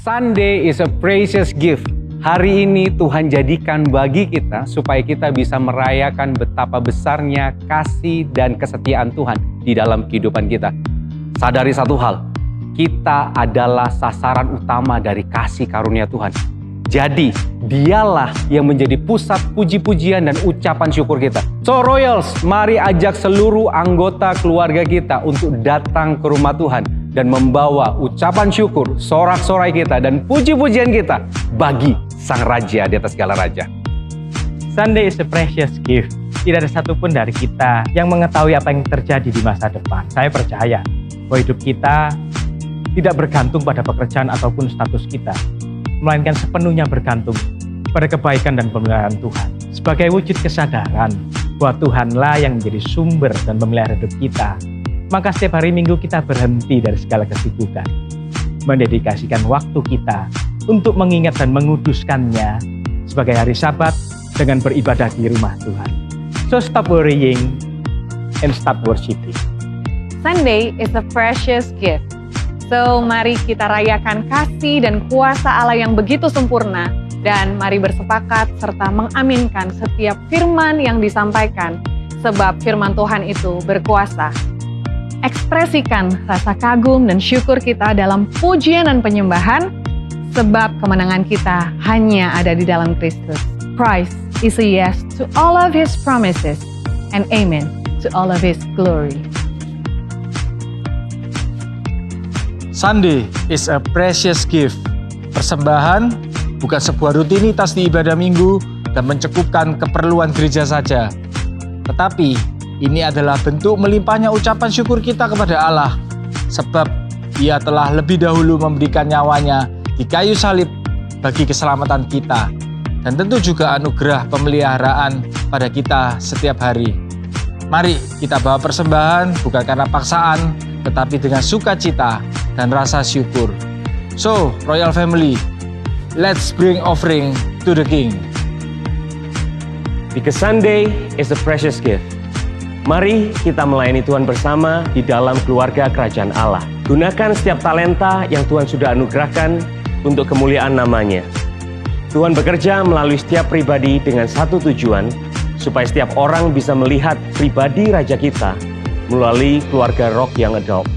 Sunday is a precious gift. Hari ini Tuhan jadikan bagi kita supaya kita bisa merayakan betapa besarnya kasih dan kesetiaan Tuhan di dalam kehidupan kita. Sadari satu hal, kita adalah sasaran utama dari kasih karunia Tuhan. Jadi, dialah yang menjadi pusat puji-pujian dan ucapan syukur kita. So Royals, mari ajak seluruh anggota keluarga kita untuk datang ke rumah Tuhan dan membawa ucapan syukur, sorak-sorai kita, dan puji-pujian kita bagi Sang Raja di atas segala raja. Sunday is a precious gift. Tidak ada satupun dari kita yang mengetahui apa yang terjadi di masa depan. Saya percaya bahwa hidup kita tidak bergantung pada pekerjaan ataupun status kita, melainkan sepenuhnya bergantung pada kebaikan dan pemeliharaan Tuhan. Sebagai wujud kesadaran bahwa Tuhanlah yang menjadi sumber dan pemelihara hidup kita, maka setiap hari Minggu kita berhenti dari segala kesibukan, mendedikasikan waktu kita untuk mengingat dan menguduskannya sebagai hari Sabat dengan beribadah di rumah Tuhan. So stop worrying and stop worshiping. Sunday is a precious gift. So mari kita rayakan kasih dan kuasa Allah yang begitu sempurna, dan mari bersepakat serta mengaminkan setiap firman yang disampaikan, sebab firman Tuhan itu berkuasa. Ekspresikan rasa kagum dan syukur kita dalam pujian dan penyembahan, sebab kemenangan kita hanya ada di dalam Kristus. Christ is a yes to all of His promises and amen to all of His glory. Sunday is a precious gift. Persembahan bukan sebuah rutinitas di ibadah minggu dan mencukupkan keperluan gereja saja. Tetapi ini adalah bentuk melimpahnya ucapan syukur kita kepada Allah, sebab Ia telah lebih dahulu memberikan nyawanya di kayu salib bagi keselamatan kita, dan tentu juga anugerah pemeliharaan pada kita setiap hari. Mari kita bawa persembahan bukan karena paksaan, tetapi dengan sukacita dan rasa syukur. So, Royal Family, let's bring offering to the King. Because Sunday is a precious gift. Mari kita melayani Tuhan bersama di dalam keluarga kerajaan Allah. Gunakan setiap talenta yang Tuhan sudah anugerahkan untuk kemuliaan namanya. Tuhan bekerja melalui setiap pribadi dengan satu tujuan, supaya setiap orang bisa melihat pribadi Raja kita melalui keluarga Rock Young Adult.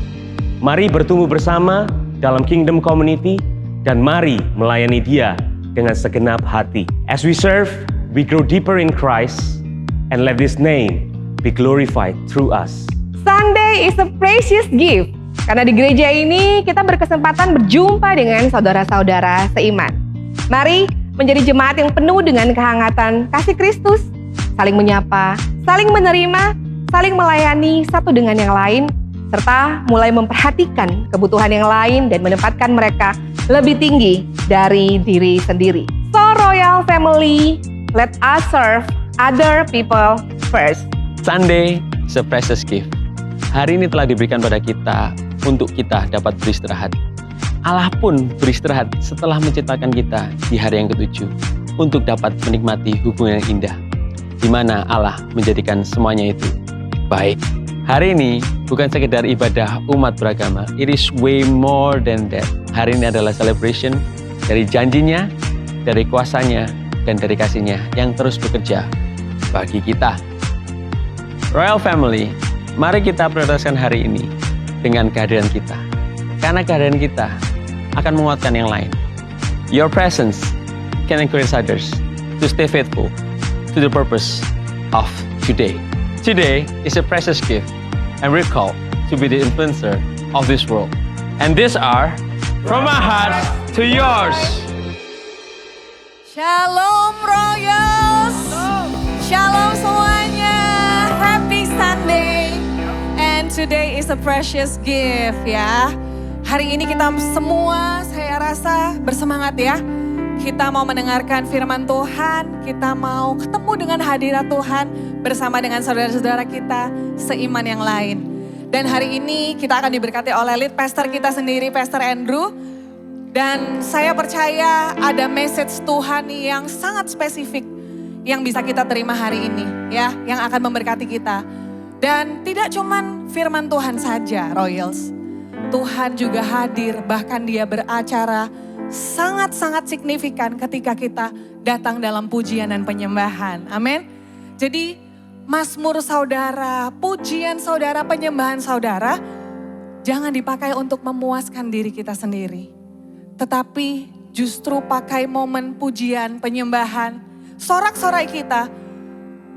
Mari bertumbuh bersama dalam Kingdom Community, dan mari melayani Dia dengan segenap hati. As we serve, we grow deeper in Christ, and let His name be glorified through us. Sunday is a precious gift. Karena di gereja ini kita berkesempatan berjumpa dengan saudara-saudara seiman. Mari menjadi jemaat yang penuh dengan kehangatan kasih Kristus, saling menyapa, saling menerima, saling melayani satu dengan yang lain, serta mulai memperhatikan kebutuhan yang lain dan menempatkan mereka lebih tinggi dari diri sendiri. So Royal Family, let us serve other people first. Sunday is a precious gift. Hari ini telah diberikan pada kita untuk kita dapat beristirahat. Allah pun beristirahat setelah menciptakan kita di hari yang ketujuh untuk dapat menikmati hubungan yang indah, di mana Allah menjadikan semuanya itu baik. Hari ini bukan sekedar ibadah umat beragama, it is way more than that. Hari ini adalah celebration dari janjinya, dari kuasanya, dan dari kasihnya yang terus bekerja bagi kita. Royal Family, mari kita prioritaskan hari ini dengan kehadiran kita. Karena kehadiran kita akan menguatkan yang lain. Your presence can encourage others to stay faithful to the purpose of today. Today is a precious gift, and we're called to be the influencer of this world. And these are from our hearts to yours. Shalom Royals, Shalom semuanya, Happy Sunday. And today is a precious gift ya. Hari ini kita semua saya rasa bersemangat ya. Kita mau mendengarkan firman Tuhan, kita mau ketemu dengan hadirat Tuhan bersama dengan saudara-saudara kita seiman yang lain. Dan hari ini kita akan diberkati oleh lead pastor kita sendiri, Pastor Andrew. Dan saya percaya ada message Tuhan yang sangat spesifik yang bisa kita terima hari ini ya, yang akan memberkati kita. Dan tidak cuman firman Tuhan saja, Royals. Tuhan juga hadir, bahkan Dia beracara sangat-sangat signifikan ketika kita datang dalam pujian dan penyembahan. Amin. Jadi mazmur saudara, pujian saudara, penyembahan saudara, jangan dipakai untuk memuaskan diri kita sendiri. Tetapi justru pakai momen pujian, penyembahan, sorak-sorai kita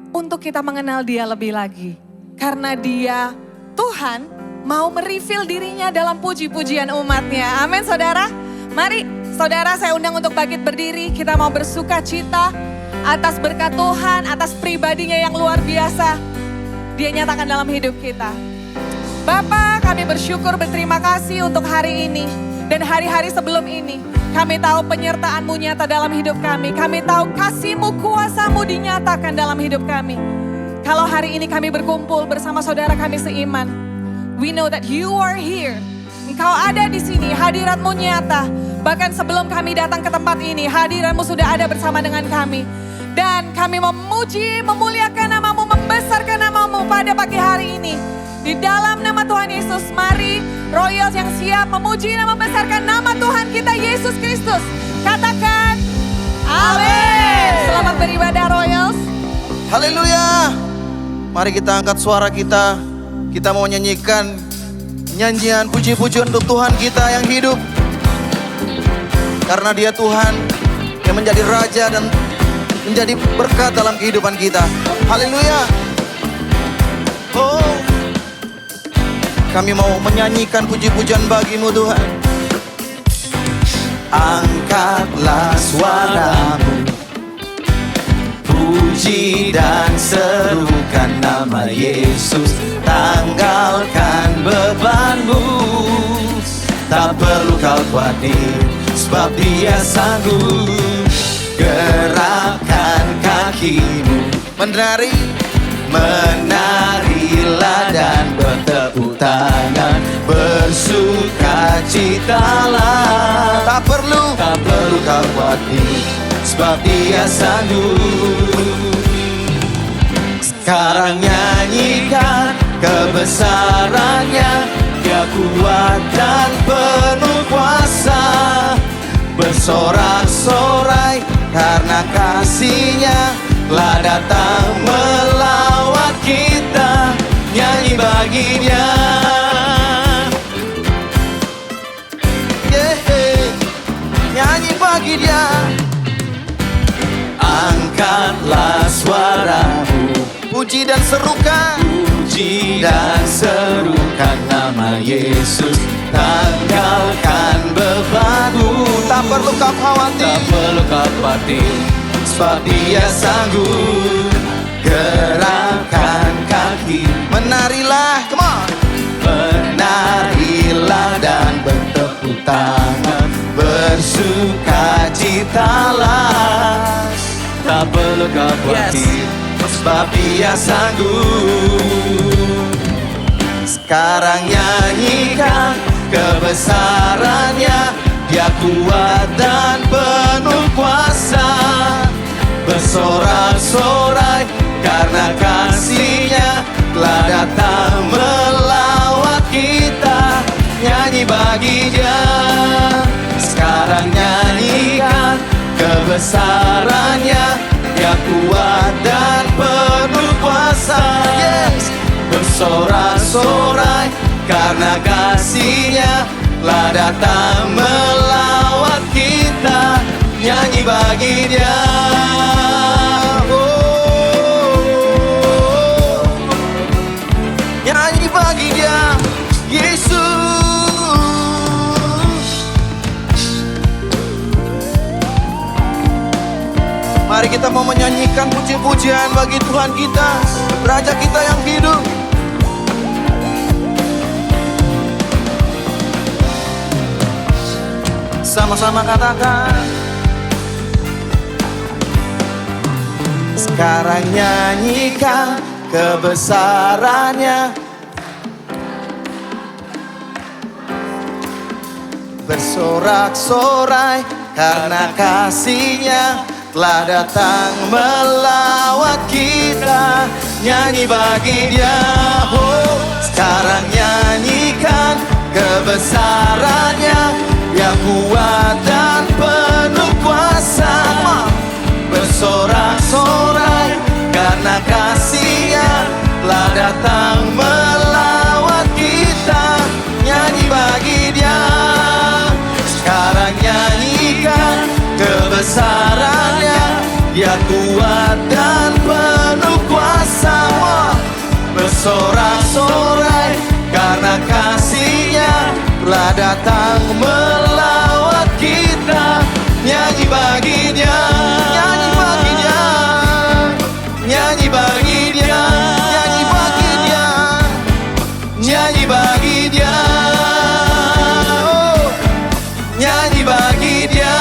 untuk kita mengenal Dia lebih lagi. Karena Dia, Tuhan, mau mereveal dirinya dalam puji-pujian umatnya. Amin saudara. Mari saudara, saya undang untuk bangkit berdiri. Kita mau bersuka cita atas berkat Tuhan, atas pribadinya yang luar biasa. Dia nyatakan dalam hidup kita. Bapa, kami bersyukur, berterima kasih untuk hari ini. Dan hari-hari sebelum ini. Kami tahu penyertaan-Mu nyata dalam hidup kami. Kami tahu kasih-Mu, kuasa-Mu dinyatakan dalam hidup kami. Kalau hari ini kami berkumpul bersama saudara kami seiman. We know that you are here. Engkau ada di sini, hadirat-Mu nyata. Bahkan sebelum kami datang ke tempat ini, hadirat-Mu sudah ada bersama dengan kami. Dan kami memuji, memuliakan nama-Mu, membesarkan nama-Mu pada pagi hari ini. Di dalam nama Tuhan Yesus, mari Royals yang siap memuji dan membesarkan nama Tuhan kita Yesus Kristus. Katakan, amin. Selamat beribadah Royals. Haleluya. Mari kita angkat suara kita. Kita mau nyanyikan nyanyian puji-pujian untuk Tuhan kita yang hidup. Karena Dia Tuhan yang menjadi Raja dan menjadi berkat dalam kehidupan kita. Haleluya. Oh, kami mau menyanyikan puji-pujian bagi-Mu Tuhan. Angkatlah suaramu, puji dan serukan nama Yesus. Tanggalkan bebanmu, tak perlu kau khawatir, sebab Dia sanggup. Gerakkan kakimu, menarilah dan bertepuk tangan, bersukacitalah. Tak perlu kau khawatir, sebab Dia sanggup. Sekarang nyanyikan kebesarannya, Dia kuat dan penuh kuasa. Bersorak-sorai karena kasih-Nya telah datang melawat kita. Nyanyi bagi Dia, nyanyi bagi Dia. Angkatlah suaramu, puji dan serukan, nama Yesus. Tanggalkan bebanmu, tak perlu kau khawatir, sebab Dia sanggup. Gerakkan kaki, menarilah, come on. Menarilah dan bertepuk tangan, bersukacitalah. Tak perlu kau khawatir, sebab Dia sanggup. Sekarang nyanyikan kebesarannya, Dia kuat dan penuh kuasa. Bersorak-sorai karena kasih-Nya telah datang melawat kita. Nyanyi bagi Dia. Sekarang nyanyikan kebesarannya, Dia kuat dan penuh kuasa. Yes. Bersorak-sorai karena kasih-Nya telah datang melawat kita. Nyanyi bagi Dia. Nyanyi bagi Dia, Yesus. Mari kita mau menyanyikan puji-pujian bagi Tuhan kita, Raja kita yang hidup. Sama-sama katakan. Sekarang nyanyikan kebesarannya, bersorak-sorai karena kasih-Nya telah datang melawat kita. Nyanyi bagi Dia. Oh, sekarang nyanyikan kebesarannya, Dia kuat dan bersorak-sorai karena kasih-Nya telah datang melawat kita. Nyanyi baginya, nyanyi baginya, nyanyi baginya, nyanyi baginya, nyanyi baginya, oh, nyanyi baginya.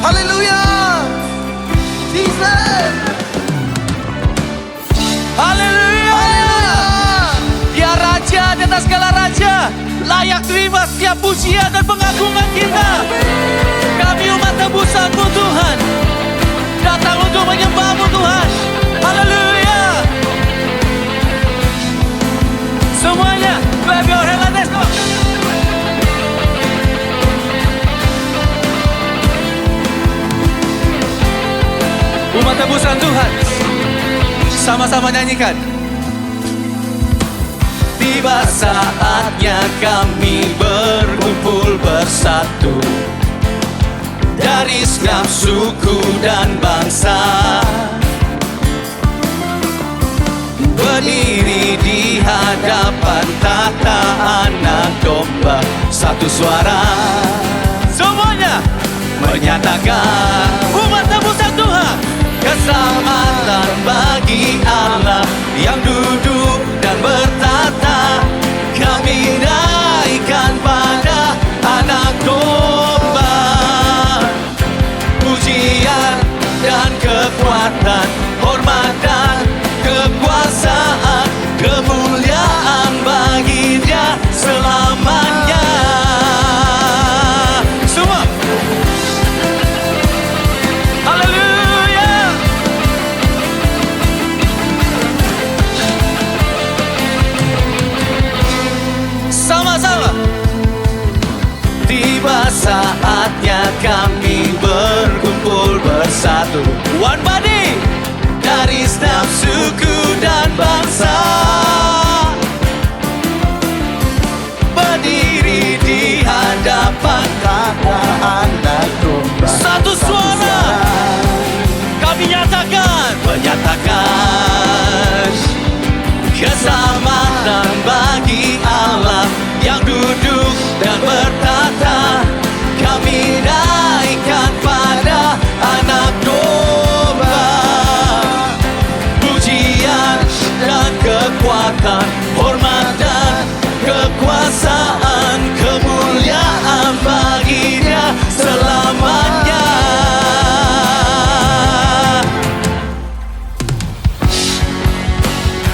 Haleluya, Jesus. Haleluya. Dia Raja di atas segala raja, layak terima setiap pujian dan pengagungan kita. Kami umat tebusan-Mu Tuhan, datang untuk menyembah-Mu Tuhan. Haleluya. Semuanya, clap your hands, let's go. Umat tebusan Tuhan, sama-sama nyanyikan. Tiba saatnya kami berkumpul bersatu dari setiap suku dan bangsa, berdiri di hadapan tahta Anak Domba, satu suara semuanya menyatakan, umat tebusan Tuhan, keselamatan bagi Allah yang duduk dan bertata. Kami naikkan pada Anak Domba, pujian dan kekuatan, hormat dan kekuasaan, kemuliaan bagi Dia selamanya. Semua haleluya. Sama-sama. Tiba saatnya kami berkumpul bersatu, one body, dari setiap suku dan bangsa, berdiri di hadapan Tahta Anak Domba, satu suara. Kami menyatakan keselamatan bagi Allah yang duduk dan bertata. Kami naikkan pada Anak Domba, pujian dan kekuatan, hormat dan kekuasaan, kemuliaan bagi Dia selamanya.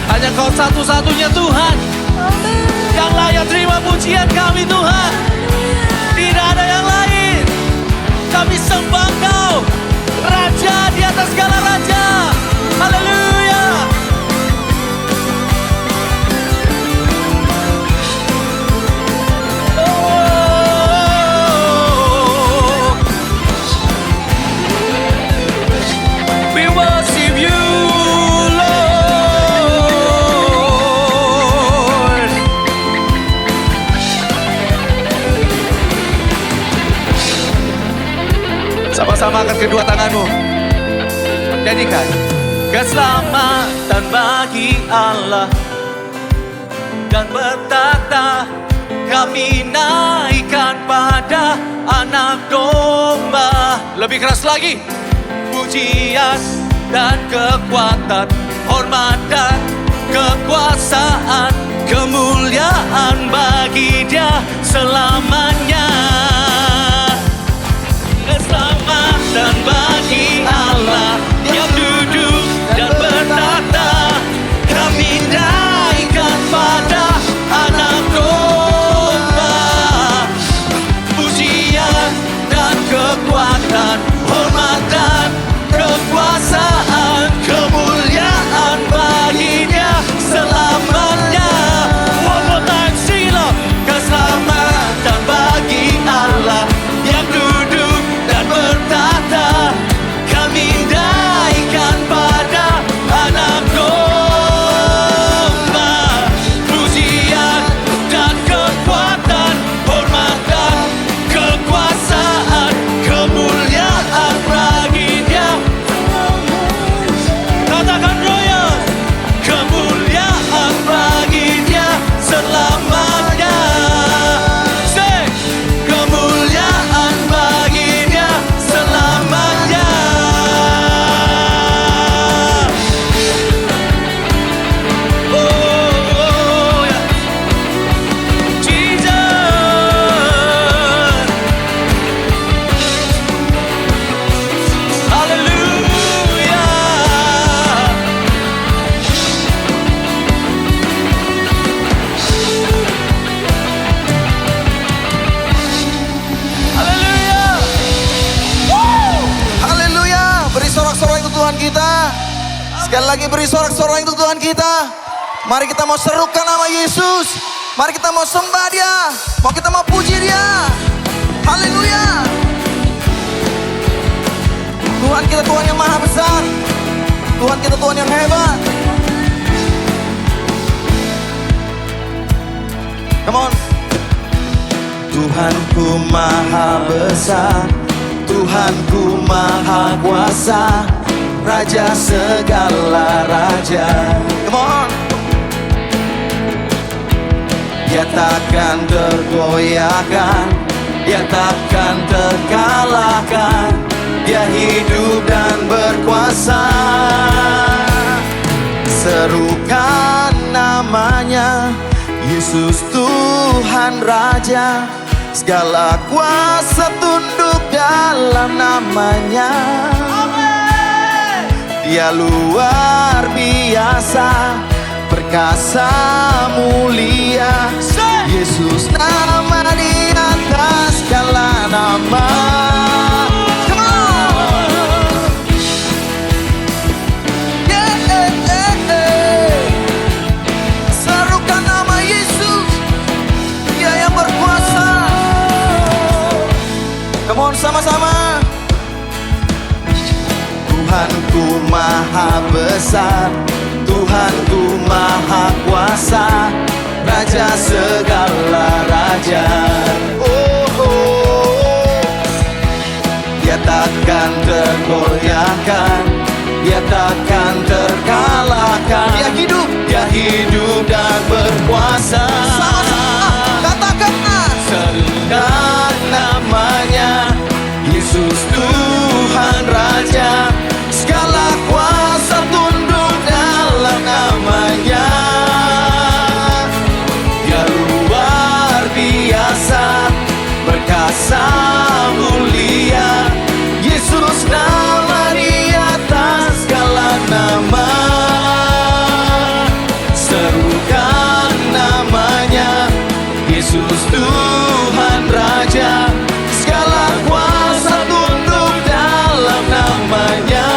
Hanya Kau satu-satunya Tuhan yang layak terima pujian kami Tuhan. Tidak ada yang lain. Kami sembah Kau, Raja di atas segala raja. Haleluya. We worship You, Lord. Sama-sama angkat kedua tanganmu. Nyanyikan. Keselamatan bagi Allah dan bertata. Kami naikkan pada Anak Domba. Lebih keras lagi. Pujian dan kekuatan, hormat dan kekuasaan, kemuliaan bagi Dia selamanya. Keselamatan bagi Allah yang duduk dan bertata. Kami naikkan pada Anak Domba, pujian dan kekuatan, hormat dan kekuasaan, kemuliaan bagi Dia selamanya. One more time, sila. Keselamatan Sekali lagi beri sorak-sorai untuk Tuhan kita. Mari kita mau serukan nama Yesus. Mari kita mau sembah Dia. Kita mau puji Dia. Haleluya. Tuhan kita Tuhan yang maha besar. Tuhan kita Tuhan yang hebat. Come on. Tuhanku maha besar, Tuhanku maha kuasa, Raja segala raja. Come on. Dia takkan tergoyahkan, Dia takkan terkalahkan, Dia hidup dan berkuasa. Serukan namanya, Yesus Tuhan Raja, segala kuasa tunduk dalam namanya. Dia luar biasa, perkasa mulia, Yesus nama di atas segala nama. Come on. Serukan nama Yesus, Dia yang berkuasa. Come on, sama-sama. Tuhanku maha besar, Tuhanku maha kuasa, Raja segala raja. Dia takkan tergoyahkan, Dia takkan terkalahkan, Dia hidup dan berkuasa. Sama-sama katakanlah, serukan namanya, Yesus Tuhan Raja, segala kuasa tunduk dalam namanya. Dia luar biasa, perkasa mulia, Yesus nama di atas segala nama. Serukan namanya, Yesus Tuhan Raja, segala kuasa tunduk dalam namanya.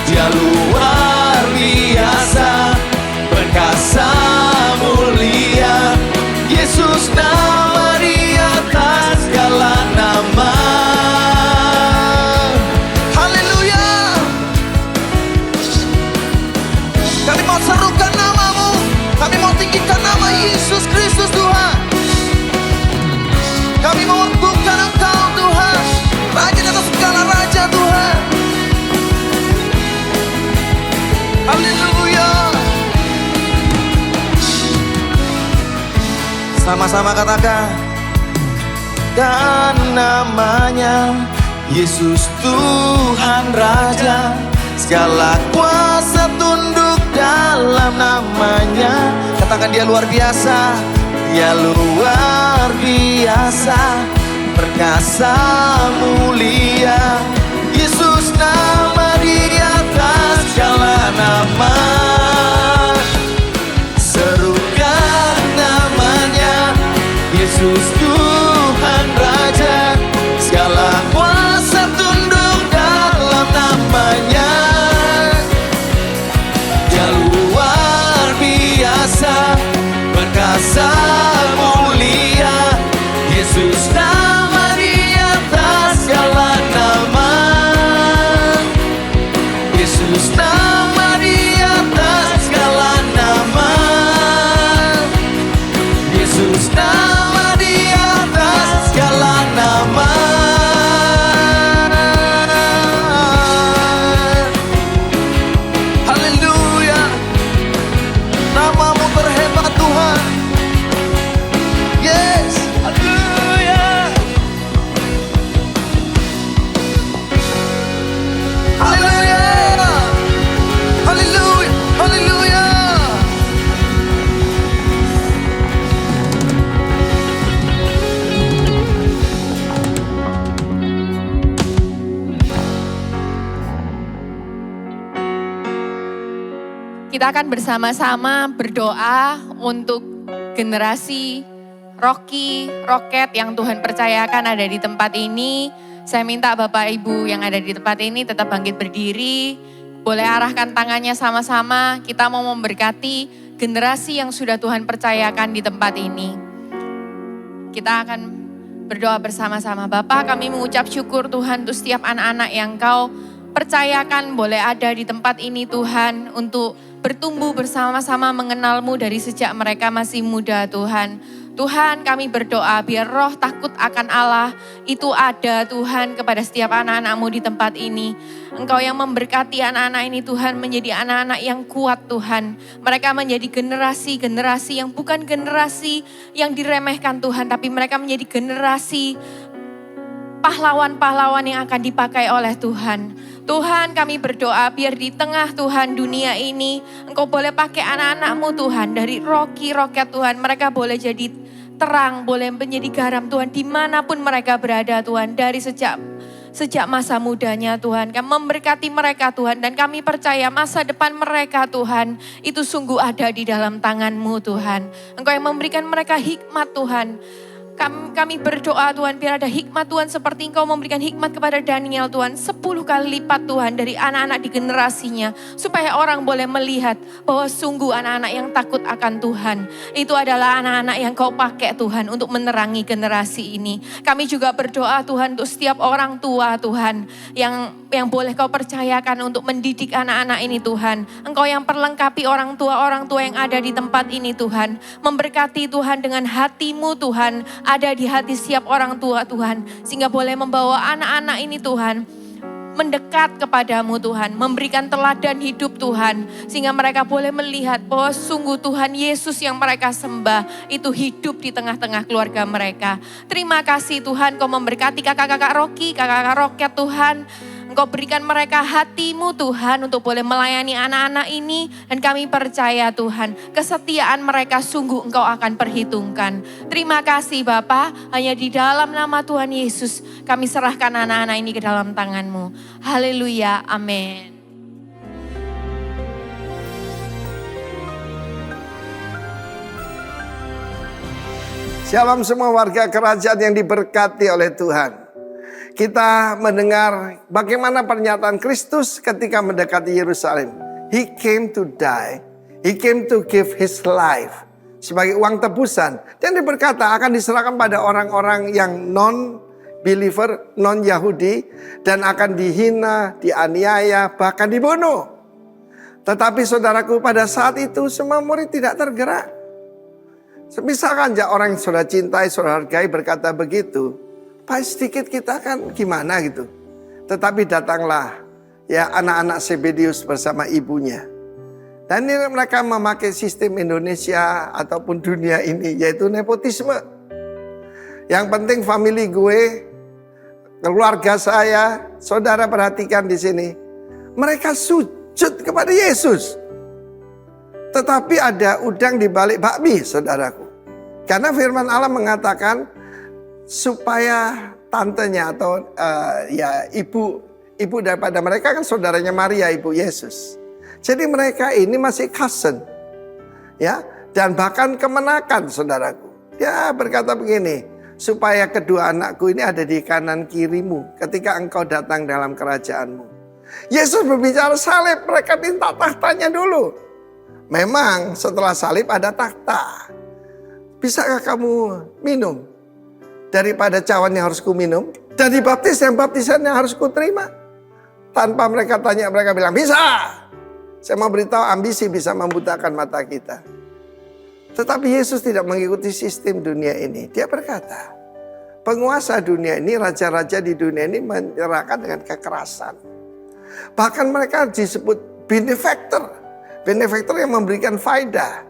Dia luar biasa, perkasa mulia, Yesus nama di atas segala nama. Haleluya. Kami mau serukan namamu, kami mau tinggikan nama Yesus Kristus Tuhan. Kami mau agungkan Engkau Tuhan, Raja atas segala raja Tuhan. Haleluya. Sama-sama katakan. Dan namanya Yesus Tuhan Raja, segala kuasa tunduk dalam namanya. Katakan, Dia luar biasa, Dia luar biasa, perkasa mulia, Yesus nama di atas segala nama. Serukan namanya, Yesus Tuhan Raja, segala kuasa tunduk dalam namanya. Dia luar biasa, perkasa mulia, Yesus nama di atas segala nama. Yesus nama di atas segala nama. Yesus nama di atas segala nama. Haleluya. Namamu terhebat Tuhan. Yes. Haleluya. Haleluya. Haleluya. Haleluya. Kita akan bersama-sama berdoa untuk generasi Roket yang Tuhan percayakan ada di tempat ini. Saya minta Bapak Ibu yang ada di tempat ini tetap bangkit berdiri. Boleh arahkan tangannya sama-sama, kita mau memberkati generasi yang sudah Tuhan percayakan di tempat ini. Kita akan berdoa bersama-sama. Bapa, kami mengucap syukur Tuhan untuk setiap anak-anak yang Kau percayakan boleh ada di tempat ini Tuhan, untuk bertumbuh bersama-sama mengenal-Mu dari sejak mereka masih muda Tuhan. Tuhan, kami berdoa biar roh takut akan Allah itu ada Tuhan kepada setiap anak-anak-Mu di tempat ini. Engkau yang memberkati anak-anak ini Tuhan menjadi anak-anak yang kuat Tuhan. Mereka menjadi generasi-generasi yang bukan generasi yang diremehkan Tuhan, tapi mereka menjadi generasi pahlawan-pahlawan yang akan dipakai oleh Tuhan. Tuhan, kami berdoa biar di tengah Tuhan dunia ini Engkau boleh pakai anak-anak-Mu Tuhan, dari Rocky, Roket Tuhan, mereka boleh jadi terang, boleh menjadi garam Tuhan dimanapun mereka berada Tuhan, dari sejak masa mudanya Tuhan. Kami memberkati mereka Tuhan, dan kami percaya masa depan mereka Tuhan itu sungguh ada di dalam tangan-Mu Tuhan. Engkau yang memberikan mereka hikmat Tuhan. Kami berdoa Tuhan biar ada hikmat Tuhan seperti Engkau memberikan hikmat kepada Daniel Tuhan 10 kali lipat Tuhan dari anak-anak di generasinya. Supaya orang boleh melihat bahwa sungguh anak-anak yang takut akan Tuhan itu adalah anak-anak yang Kau pakai Tuhan untuk menerangi generasi ini. Kami juga berdoa Tuhan untuk setiap orang tua Tuhan yang boleh Kau percayakan untuk mendidik anak-anak ini Tuhan. Engkau yang perlengkapi orang tua yang ada di tempat ini Tuhan. Memberkati Tuhan dengan hati-Mu Tuhan ada di hati setiap orang tua Tuhan. Sehingga boleh membawa anak-anak ini Tuhan mendekat kepadamu Tuhan. Memberikan teladan hidup Tuhan. Sehingga mereka boleh melihat bahwa sungguh Tuhan Yesus yang mereka sembah itu hidup di tengah-tengah keluarga mereka. Terima kasih Tuhan, Kau memberkati kakak-kakak Rocky, kakak-kakak Roket Tuhan. Engkau berikan mereka hati-Mu Tuhan untuk boleh melayani anak-anak ini. Dan kami percaya Tuhan, kesetiaan mereka sungguh Engkau akan perhitungkan. Terima kasih Bapa, hanya di dalam nama Tuhan Yesus kami serahkan anak-anak ini ke dalam tangan-Mu. Haleluya, amin. Shalom semua warga kerajaan yang diberkati oleh Tuhan. Kita mendengar bagaimana pernyataan Kristus ketika mendekati Yerusalem. He came to die. He came to give His life sebagai uang tebusan. Dan dia berkata akan diserahkan pada orang-orang yang non-believer, non-Yahudi. Dan akan dihina, dianiaya, bahkan dibunuh. Tetapi saudaraku, pada saat itu semua murid tidak tergerak. Misalkan orang yang saudara cintai, saudara hargai berkata begitu. Pak, sedikit kita kan gimana gitu. Tetapi datanglah ya anak-anak Zebedius bersama ibunya. Dan ini mereka memakai sistem Indonesia ataupun dunia ini, yaitu nepotisme. Yang penting family gue, keluarga saya, saudara perhatikan di sini. Mereka sujud kepada Yesus. Tetapi ada udang di balik bakmi, saudaraku. Karena firman Allah mengatakan supaya tantenya atau ibu daripada mereka kan saudaranya Maria, ibu Yesus. Jadi mereka ini masih cousin. Ya, dan bahkan kemenakan, saudaraku. Dia berkata begini, supaya kedua anakku ini ada di kanan kirimu ketika engkau datang dalam kerajaanmu. Yesus berbicara salib, mereka minta tahtanya dulu. Memang setelah salib ada takhta. Bisakah kamu minum daripada cawan yang harus ku minum? Dan dibaptis yang baptisan yang harus ku terima? Tanpa mereka tanya, mereka bilang bisa. Saya mau beritahu, ambisi bisa membutakan mata kita. Tetapi Yesus tidak mengikuti sistem dunia ini. Dia berkata, penguasa dunia ini, raja-raja di dunia ini menyerahkan dengan kekerasan. Bahkan mereka disebut benefactor. Benefactor yang memberikan faedah.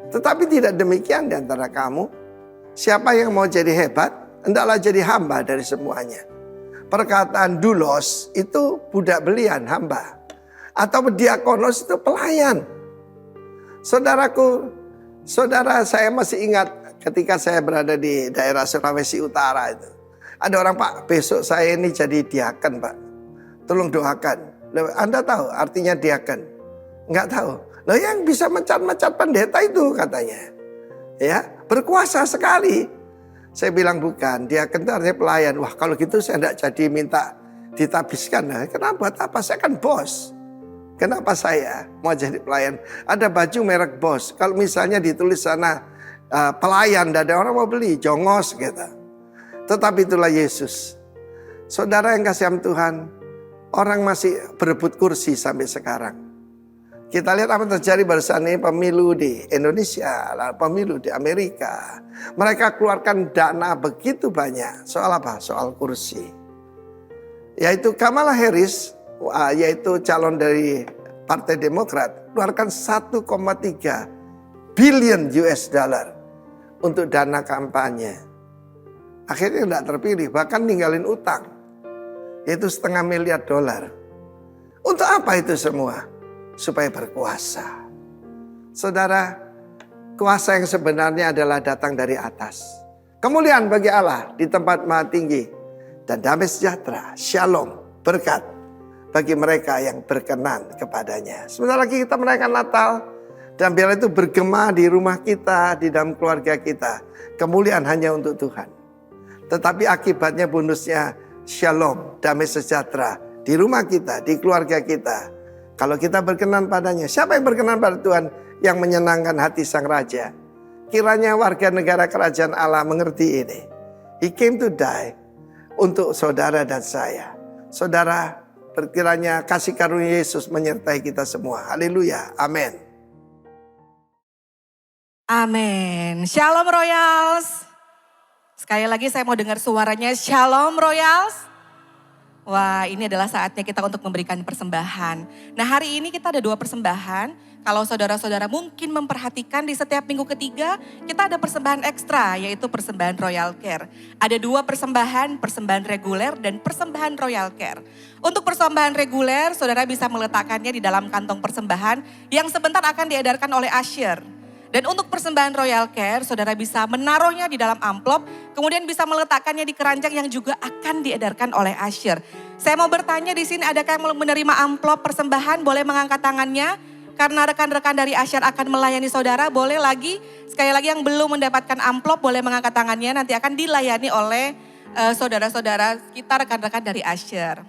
Tetapi tidak demikian di antara kamu. Siapa yang mau jadi hebat, hendaklah jadi hamba dari semuanya. Perkataan doulos itu budak belian, hamba. Atau diakonos itu pelayan. Saudaraku, saudara saya masih ingat ketika saya berada di daerah Sulawesi Utara itu. Ada orang, Pak, besok saya ini jadi diaken, Pak. Tolong doakan. Anda tahu artinya diaken? Enggak tahu. Nah, yang bisa mencat-mencat pendeta itu katanya. Ya, berkuasa sekali. Saya bilang bukan, dia kentarnya pelayan. Wah, kalau gitu saya tidak jadi minta ditabiskan. Nah, kenapa? Apa? Saya kan bos. Kenapa saya mau jadi pelayan? Ada baju merek Boss. Kalau misalnya ditulis sana pelayan, dan ada orang mau beli, jongos gitu. Tetapi itulah Yesus. Saudara yang kasih Tuhan, orang masih berebut kursi sampai sekarang. Kita lihat apa terjadi barusan ini, pemilu di Indonesia, pemilu di Amerika. Mereka keluarkan dana begitu banyak. Soal apa? Soal kursi. Yaitu Kamala Harris, yaitu calon dari Partai Demokrat, keluarkan 1,3 billion US dollar untuk dana kampanye. Akhirnya tidak terpilih, bahkan ninggalin utang. Yaitu $0,5 miliar. Untuk apa itu semua? Supaya berkuasa. Saudara, kuasa yang sebenarnya adalah datang dari atas. Kemuliaan bagi Allah di tempat maha tinggi. Dan damai sejahtera, shalom, berkat bagi mereka yang berkenan kepadanya. Sebentar lagi kita merayakan Natal. Dan biarlah itu bergema di rumah kita, di dalam keluarga kita. Kemuliaan hanya untuk Tuhan. Tetapi akibatnya bonusnya shalom, damai sejahtera di rumah kita, di keluarga kita. Kalau kita berkenan padanya, siapa yang berkenan pada Tuhan? Yang menyenangkan hati Sang Raja. Kiranya warga negara kerajaan Allah mengerti ini. He came to die untuk saudara dan saya. Saudara, berkiranya kasih karunia Yesus menyertai kita semua. Haleluya, amin. Amin. Shalom Royals. Sekali lagi saya mau dengar suaranya Shalom Royals. Wah, ini adalah saatnya kita untuk memberikan persembahan. Nah, hari ini kita ada 2 persembahan. Kalau saudara-saudara mungkin memperhatikan di setiap minggu ketiga, kita ada persembahan ekstra, yaitu persembahan Royal Care. Ada 2 persembahan reguler dan persembahan Royal Care. Untuk persembahan reguler, saudara bisa meletakkannya di dalam kantong persembahan yang sebentar akan diedarkan oleh usher. Dan untuk persembahan Royal Care, saudara bisa menaruhnya di dalam amplop, kemudian bisa meletakkannya di keranjang yang juga akan diedarkan oleh usher. Saya mau bertanya di sini, adakah yang menerima amplop persembahan? Boleh mengangkat tangannya, karena rekan-rekan dari usher akan melayani saudara. Boleh lagi, sekali lagi yang belum mendapatkan amplop, boleh mengangkat tangannya, nanti akan dilayani oleh saudara-saudara kita, rekan-rekan dari usher.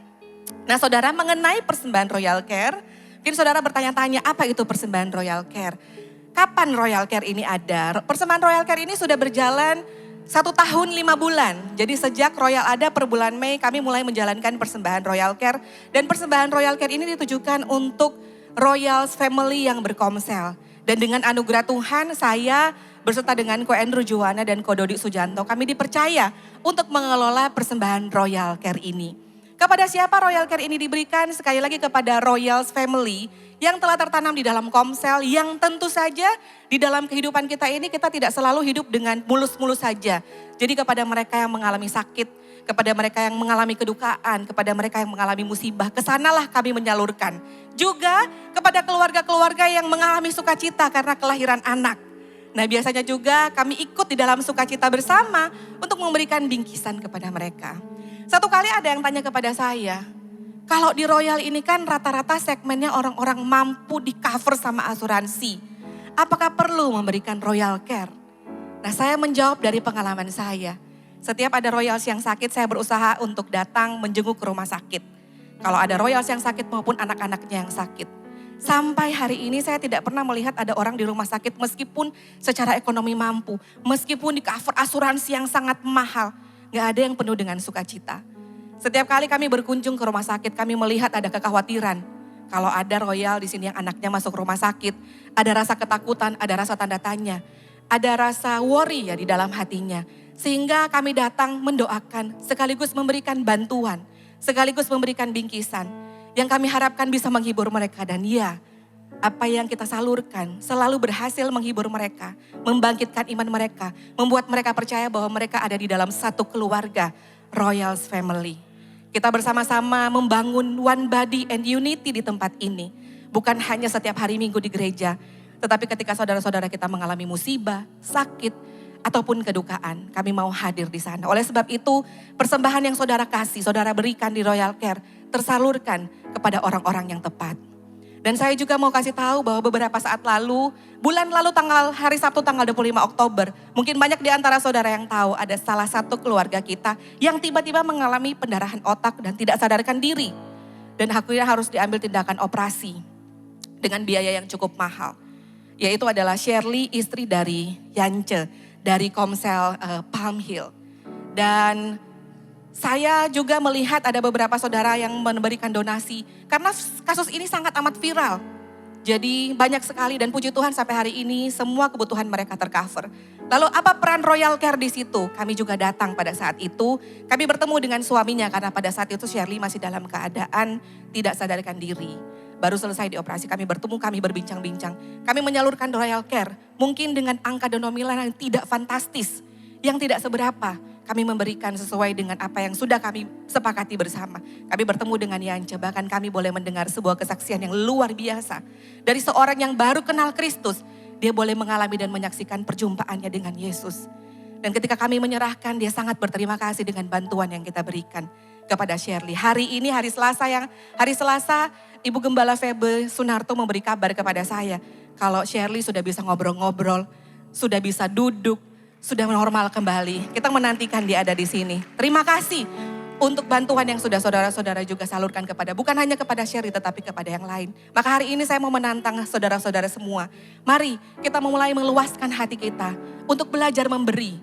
Nah, saudara, mengenai persembahan Royal Care, mungkin saudara bertanya-tanya, apa itu persembahan Royal Care? Kapan Royal Care ini ada? Persembahan Royal Care ini sudah berjalan 1 tahun 5 bulan. Jadi sejak Royal ada per bulan Mei kami mulai menjalankan persembahan Royal Care. Dan persembahan Royal Care ini ditujukan untuk Royals family yang berkomsel. Dan dengan anugerah Tuhan saya berserta dengan Ko Andrew Juwana dan Ko Dodi Sujanto kami dipercaya untuk mengelola persembahan Royal Care ini. Kepada siapa Royal Care ini diberikan? Sekali lagi kepada Royals family yang telah tertanam di dalam komsel, yang tentu saja di dalam kehidupan kita ini kita tidak selalu hidup dengan mulus-mulus saja. Jadi kepada mereka yang mengalami sakit, kepada mereka yang mengalami kedukaan, kepada mereka yang mengalami musibah, kesanalah kami menyalurkan. Juga kepada keluarga-keluarga yang mengalami sukacita karena kelahiran anak. Nah, biasanya juga kami ikut di dalam sukacita bersama untuk memberikan bingkisan kepada mereka. Satu kali ada yang tanya kepada saya, kalau di Royal ini kan rata-rata segmennya orang-orang mampu di cover sama asuransi. Apakah perlu memberikan Royal Care? Nah, saya menjawab dari pengalaman saya. Setiap ada Royals yang sakit, saya berusaha untuk datang menjenguk ke rumah sakit. Kalau ada Royals yang sakit maupun anak-anaknya yang sakit. Sampai hari ini saya tidak pernah melihat ada orang di rumah sakit meskipun secara ekonomi mampu. Meskipun di cover asuransi yang sangat mahal. Gak ada yang penuh dengan sukacita. Setiap kali kami berkunjung ke rumah sakit, kami melihat ada kekhawatiran. Kalau ada Royal di sini yang anaknya masuk rumah sakit, ada rasa ketakutan, ada rasa tanda tanya, ada rasa worry ya di dalam hatinya. Sehingga kami datang mendoakan, sekaligus memberikan bantuan, sekaligus memberikan bingkisan. Yang kami harapkan bisa menghibur mereka, dan ya, apa yang kita salurkan selalu berhasil menghibur mereka, membangkitkan iman mereka, membuat mereka percaya bahwa mereka ada di dalam satu keluarga, Royals family. Kita bersama-sama membangun one body and unity di tempat ini. Bukan hanya setiap hari Minggu di gereja, tetapi ketika saudara-saudara kita mengalami musibah, sakit, ataupun kedukaan, kami mau hadir di sana. Oleh sebab itu, persembahan yang saudara kasih, saudara berikan di Royal Care, tersalurkan kepada orang-orang yang tepat. Dan saya juga mau kasih tahu bahwa beberapa saat lalu, bulan lalu hari Sabtu tanggal 25 Oktober, mungkin banyak di antara saudara yang tahu ada salah satu keluarga kita yang tiba-tiba mengalami pendarahan otak dan tidak sadarkan diri. Dan akhirnya harus diambil tindakan operasi. dengan biaya yang cukup mahal. Yaitu adalah Shirley, istri dari Yance, dari Komsel Palm Hill. Dan saya juga melihat ada beberapa saudara yang memberikan donasi karena kasus ini sangat amat viral. Jadi banyak sekali dan puji Tuhan sampai hari ini semua kebutuhan mereka tercover. Lalu apa peran Royal Care di situ? Kami juga datang pada saat itu. Kami bertemu dengan suaminya karena pada saat itu Shirley masih dalam keadaan tidak sadarkan diri. Baru selesai dioperasi, kami bertemu, kami berbincang-bincang. Kami menyalurkan Royal Care mungkin dengan angka nominal yang tidak fantastis, yang tidak seberapa. Kami memberikan sesuai dengan apa yang sudah kami sepakati bersama. Kami bertemu dengan Yance, bahkan kami boleh mendengar sebuah kesaksian yang luar biasa. Dari seorang yang baru kenal Kristus, dia boleh mengalami dan menyaksikan perjumpaannya dengan Yesus. Dan ketika kami menyerahkan, dia sangat berterima kasih dengan bantuan yang kita berikan kepada Shirley. Hari ini hari Selasa, Ibu Gembala Febe Sunarto memberi kabar kepada saya. Kalau Shirley sudah bisa ngobrol-ngobrol, sudah bisa duduk, sudah normal kembali. Kita menantikan dia ada di sini. Terima kasih untuk bantuan yang sudah saudara-saudara juga salurkan kepada, bukan hanya kepada Shirley tetapi kepada yang lain. Maka hari ini saya mau menantang saudara-saudara semua. Mari kita mulai meluaskan hati kita untuk belajar memberi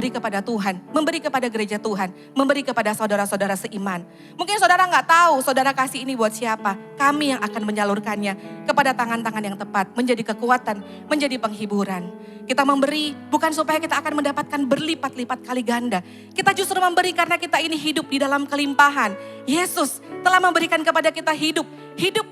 kepada Tuhan, memberi kepada gereja Tuhan, memberi kepada saudara-saudara seiman. Mungkin saudara nggak tahu saudara kasih ini buat siapa. Kami yang akan menyalurkannya kepada tangan-tangan yang tepat, menjadi kekuatan, menjadi penghiburan. Kita memberi bukan supaya kita akan mendapatkan berlipat-lipat kali ganda. Kita justru memberi karena kita ini hidup di dalam kelimpahan. Yesus telah memberikan kepada kita hidup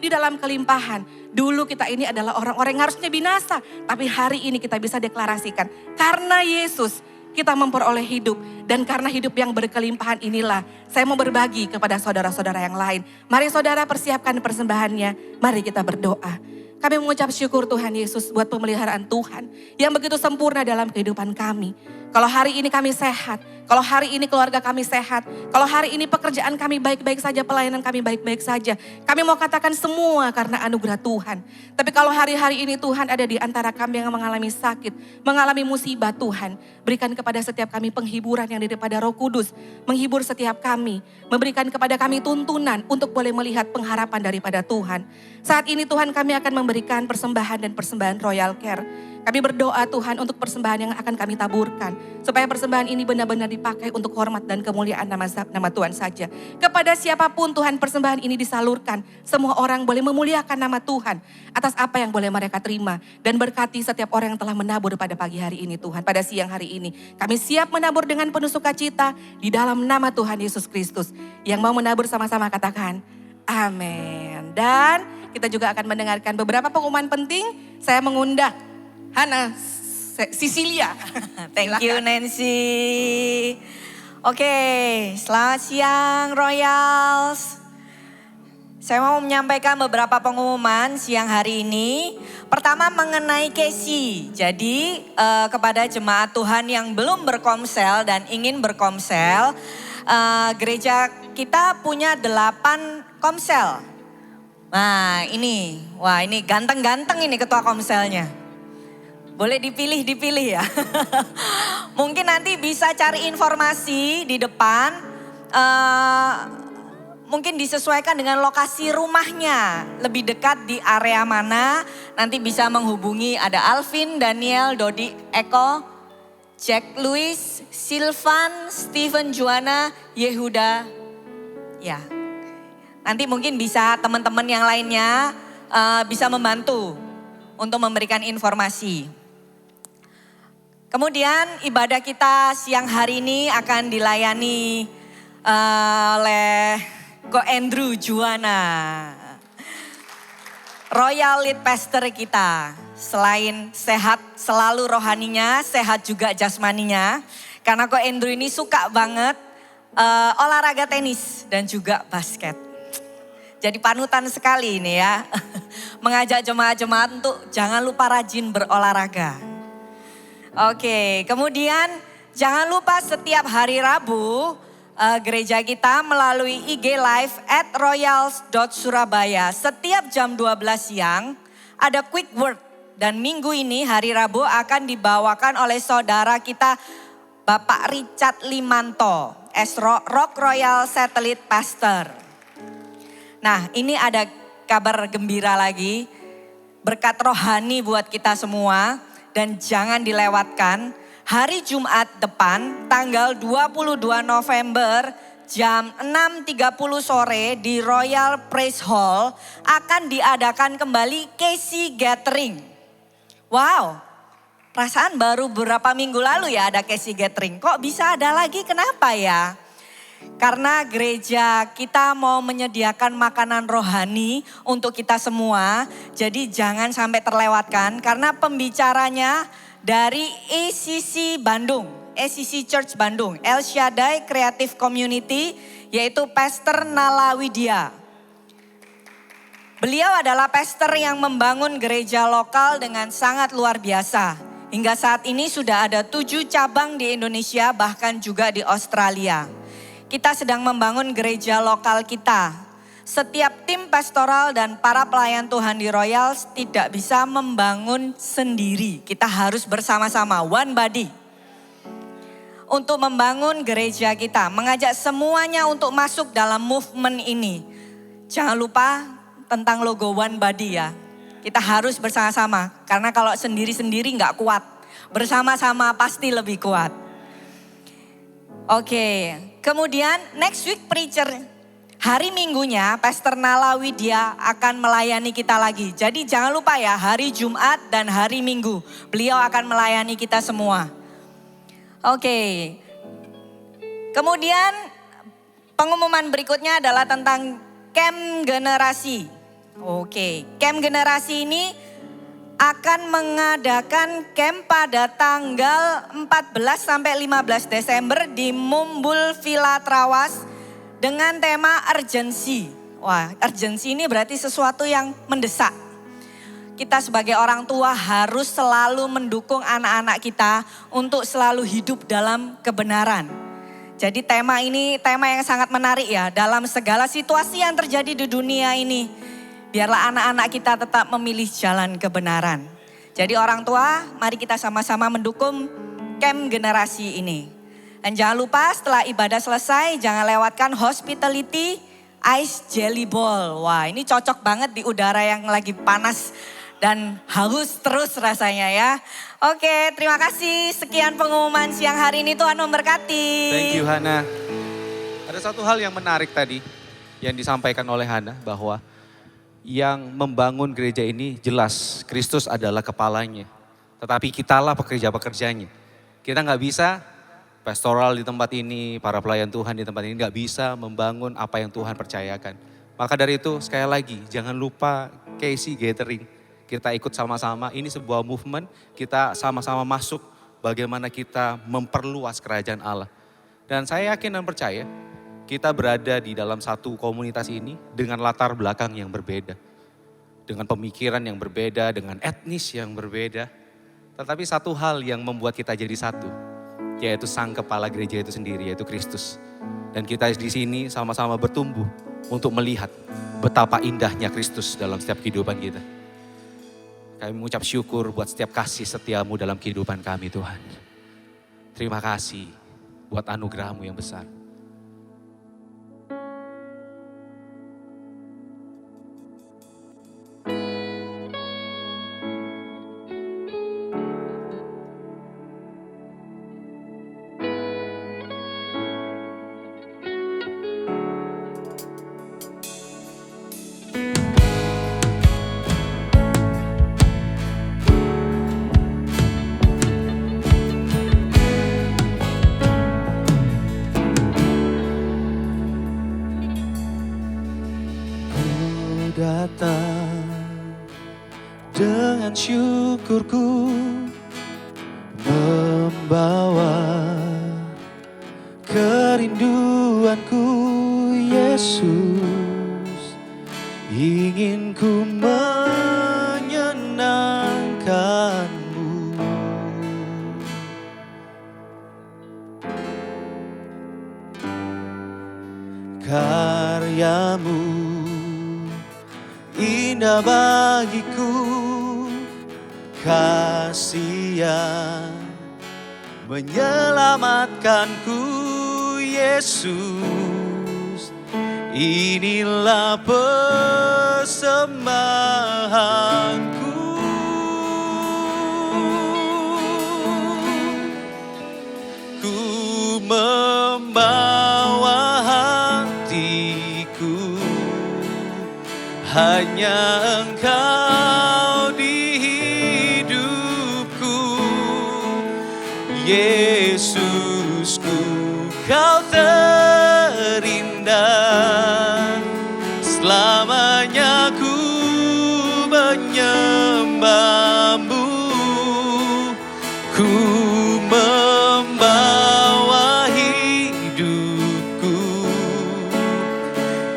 di dalam kelimpahan. Dulu kita ini adalah orang-orang yang harusnya binasa, tapi hari ini kita bisa deklarasikan karena Yesus kita memperoleh hidup. Dan karena hidup yang berkelimpahan inilah saya mau berbagi kepada saudara-saudara yang lain. Mari saudara persiapkan persembahannya. Mari kita berdoa. Kami mengucap syukur Tuhan Yesus buat pemeliharaan Tuhan yang begitu sempurna dalam kehidupan kami. Kalau hari ini kami sehat, kalau hari ini keluarga kami sehat, kalau hari ini pekerjaan kami baik-baik saja, pelayanan kami baik-baik saja. Kami mau katakan semua karena anugerah Tuhan. Tapi kalau hari-hari ini Tuhan ada di antara kami yang mengalami sakit, mengalami musibah, Tuhan, berikan kepada setiap kami penghiburan yang daripada Roh Kudus, menghibur setiap kami, memberikan kepada kami tuntunan untuk boleh melihat pengharapan daripada Tuhan. Saat ini Tuhan kami akan memberikan persembahan dan persembahan Royal Care. Kami berdoa Tuhan untuk persembahan yang akan kami taburkan. Supaya persembahan ini benar-benar dipakai untuk hormat dan kemuliaan nama Tuhan saja. Kepada siapapun Tuhan persembahan ini disalurkan. Semua orang boleh memuliakan nama Tuhan. Atas apa yang boleh mereka terima. Dan berkati setiap orang yang telah menabur pada pagi hari ini Tuhan. Pada siang hari ini. Kami siap menabur dengan penuh sukacita. Di dalam nama Tuhan Yesus Kristus. Yang mau menabur sama-sama katakan. Amin. Dan kita juga akan mendengarkan beberapa pengumuman penting. Saya mengundang Hana Sisilia. Thank you Nancy. Oke, selamat siang Royals. Saya mau menyampaikan beberapa pengumuman siang hari ini. Pertama mengenai Casey. Jadi kepada jemaat Tuhan yang belum berkomsel dan ingin berkomsel, gereja kita punya 8 komsel. Nah ini, wah ini ganteng-ganteng ini ketua komselnya. Boleh dipilih ya. Mungkin nanti bisa cari informasi di depan. Mungkin disesuaikan dengan lokasi rumahnya. Lebih dekat di area mana. Nanti bisa menghubungi ada Alvin, Daniel, Dodi, Eko, Jack Louis, Silvan, Steven, Juana, Yehuda. Ya. Nanti mungkin bisa teman-teman yang lainnya bisa membantu untuk memberikan informasi. Kemudian ibadah kita siang hari ini akan dilayani oleh Ko Andrew Juana. Royal Lead Pastor kita. Selain sehat selalu rohaninya, sehat juga jasmaninya. Karena Ko Andrew ini suka banget olahraga tenis dan juga basket. Jadi panutan sekali ini ya. Mengajak jemaat-jemaat untuk jangan lupa rajin berolahraga. Oke, kemudian jangan lupa setiap hari Rabu gereja kita melalui IG Live @royals.surabaya. Setiap jam 12 siang ada quick word. Dan minggu ini hari Rabu akan dibawakan oleh saudara kita Bapak Richard Limanto, Rock Royal Satellite Pastor. Nah ini ada kabar gembira lagi. berkat rohani buat kita semua. Dan jangan dilewatkan, hari Jumat depan tanggal 22 November jam 6.30 sore di Royal Praise Hall akan diadakan kembali Casey Gathering. Wow, perasaan baru beberapa minggu lalu ya ada Casey Gathering. Kok bisa ada lagi, kenapa ya? Karena gereja kita mau menyediakan makanan rohani untuk kita semua. Jadi jangan sampai terlewatkan karena pembicaranya dari ACC Bandung, ACC Church Bandung, El Shaddai Creative Community, yaitu Pastor Nala Widya. Beliau adalah pastor yang membangun gereja lokal dengan sangat luar biasa. Hingga saat ini sudah ada 7 cabang di Indonesia, bahkan juga di Australia. Kita sedang membangun gereja lokal kita. Setiap tim pastoral dan para pelayan Tuhan di Royals tidak bisa membangun sendiri. Kita harus bersama-sama, one body. Untuk membangun gereja kita, mengajak semuanya untuk masuk dalam movement ini. Jangan lupa tentang logo one body ya. Kita harus bersama-sama, karena kalau sendiri-sendiri nggak kuat. Bersama-sama pasti lebih kuat. Oke, kemudian next week preacher, hari Minggunya Pastor Nala Widya akan melayani kita lagi. Jadi jangan lupa ya, hari Jumat dan hari Minggu beliau akan melayani kita semua. Oke, kemudian pengumuman berikutnya adalah tentang camp generasi. Oke, camp generasi ini akan mengadakan camp pada tanggal 14 sampai 15 Desember di Mumbul Villa Trawas dengan tema urgency. Wah, urgency ini berarti sesuatu yang mendesak. Kita sebagai orang tua harus selalu mendukung anak-anak kita untuk selalu hidup dalam kebenaran. Jadi tema ini tema yang sangat menarik ya, dalam segala situasi yang terjadi di dunia ini. Biarlah anak-anak kita tetap memilih jalan kebenaran. Jadi orang tua, mari kita sama-sama mendukung camp generasi ini. Dan jangan lupa setelah ibadah selesai, jangan lewatkan hospitality ice jelly ball. Wah, ini cocok banget di udara yang lagi panas dan haus terus rasanya ya. Oke, terima kasih. Sekian pengumuman siang hari ini, Tuhan memberkati. Thank you Hana. Ada satu hal yang menarik tadi yang disampaikan oleh Hana, bahwa yang membangun gereja ini jelas Kristus adalah kepalanya. Tetapi kitalah pekerja-pekerjanya. Kita nggak bisa pastoral di tempat ini, para pelayan Tuhan di tempat ini nggak bisa membangun apa yang Tuhan percayakan. Maka dari itu sekali lagi jangan lupa Casey Gathering. Kita ikut sama-sama, ini sebuah movement, kita sama-sama masuk bagaimana kita memperluas kerajaan Allah. Dan saya yakin dan percaya kita berada di dalam satu komunitas ini dengan latar belakang yang berbeda. Dengan pemikiran yang berbeda, dengan etnis yang berbeda. Tetapi satu hal yang membuat kita jadi satu, yaitu sang kepala gereja itu sendiri, yaitu Kristus. Dan kita di sini sama-sama bertumbuh untuk melihat betapa indahnya Kristus dalam setiap kehidupan kita. Kami mengucap syukur buat setiap kasih setiamu dalam kehidupan kami Tuhan. Terima kasih buat anugerah-Mu yang besar. Datang dengan syukurku, membawa kerinduanku, Yesus. Ingin ku menyenangkan-Mu. Karya-Mu indah bagiku, kasih yang menyelamatkanku, Yesus. Inilah persembahanku. hanya Engkau di hidupku. Yesusku, Kau terindah, selamanya ku menyembah-Mu. Ku membawa hidupku,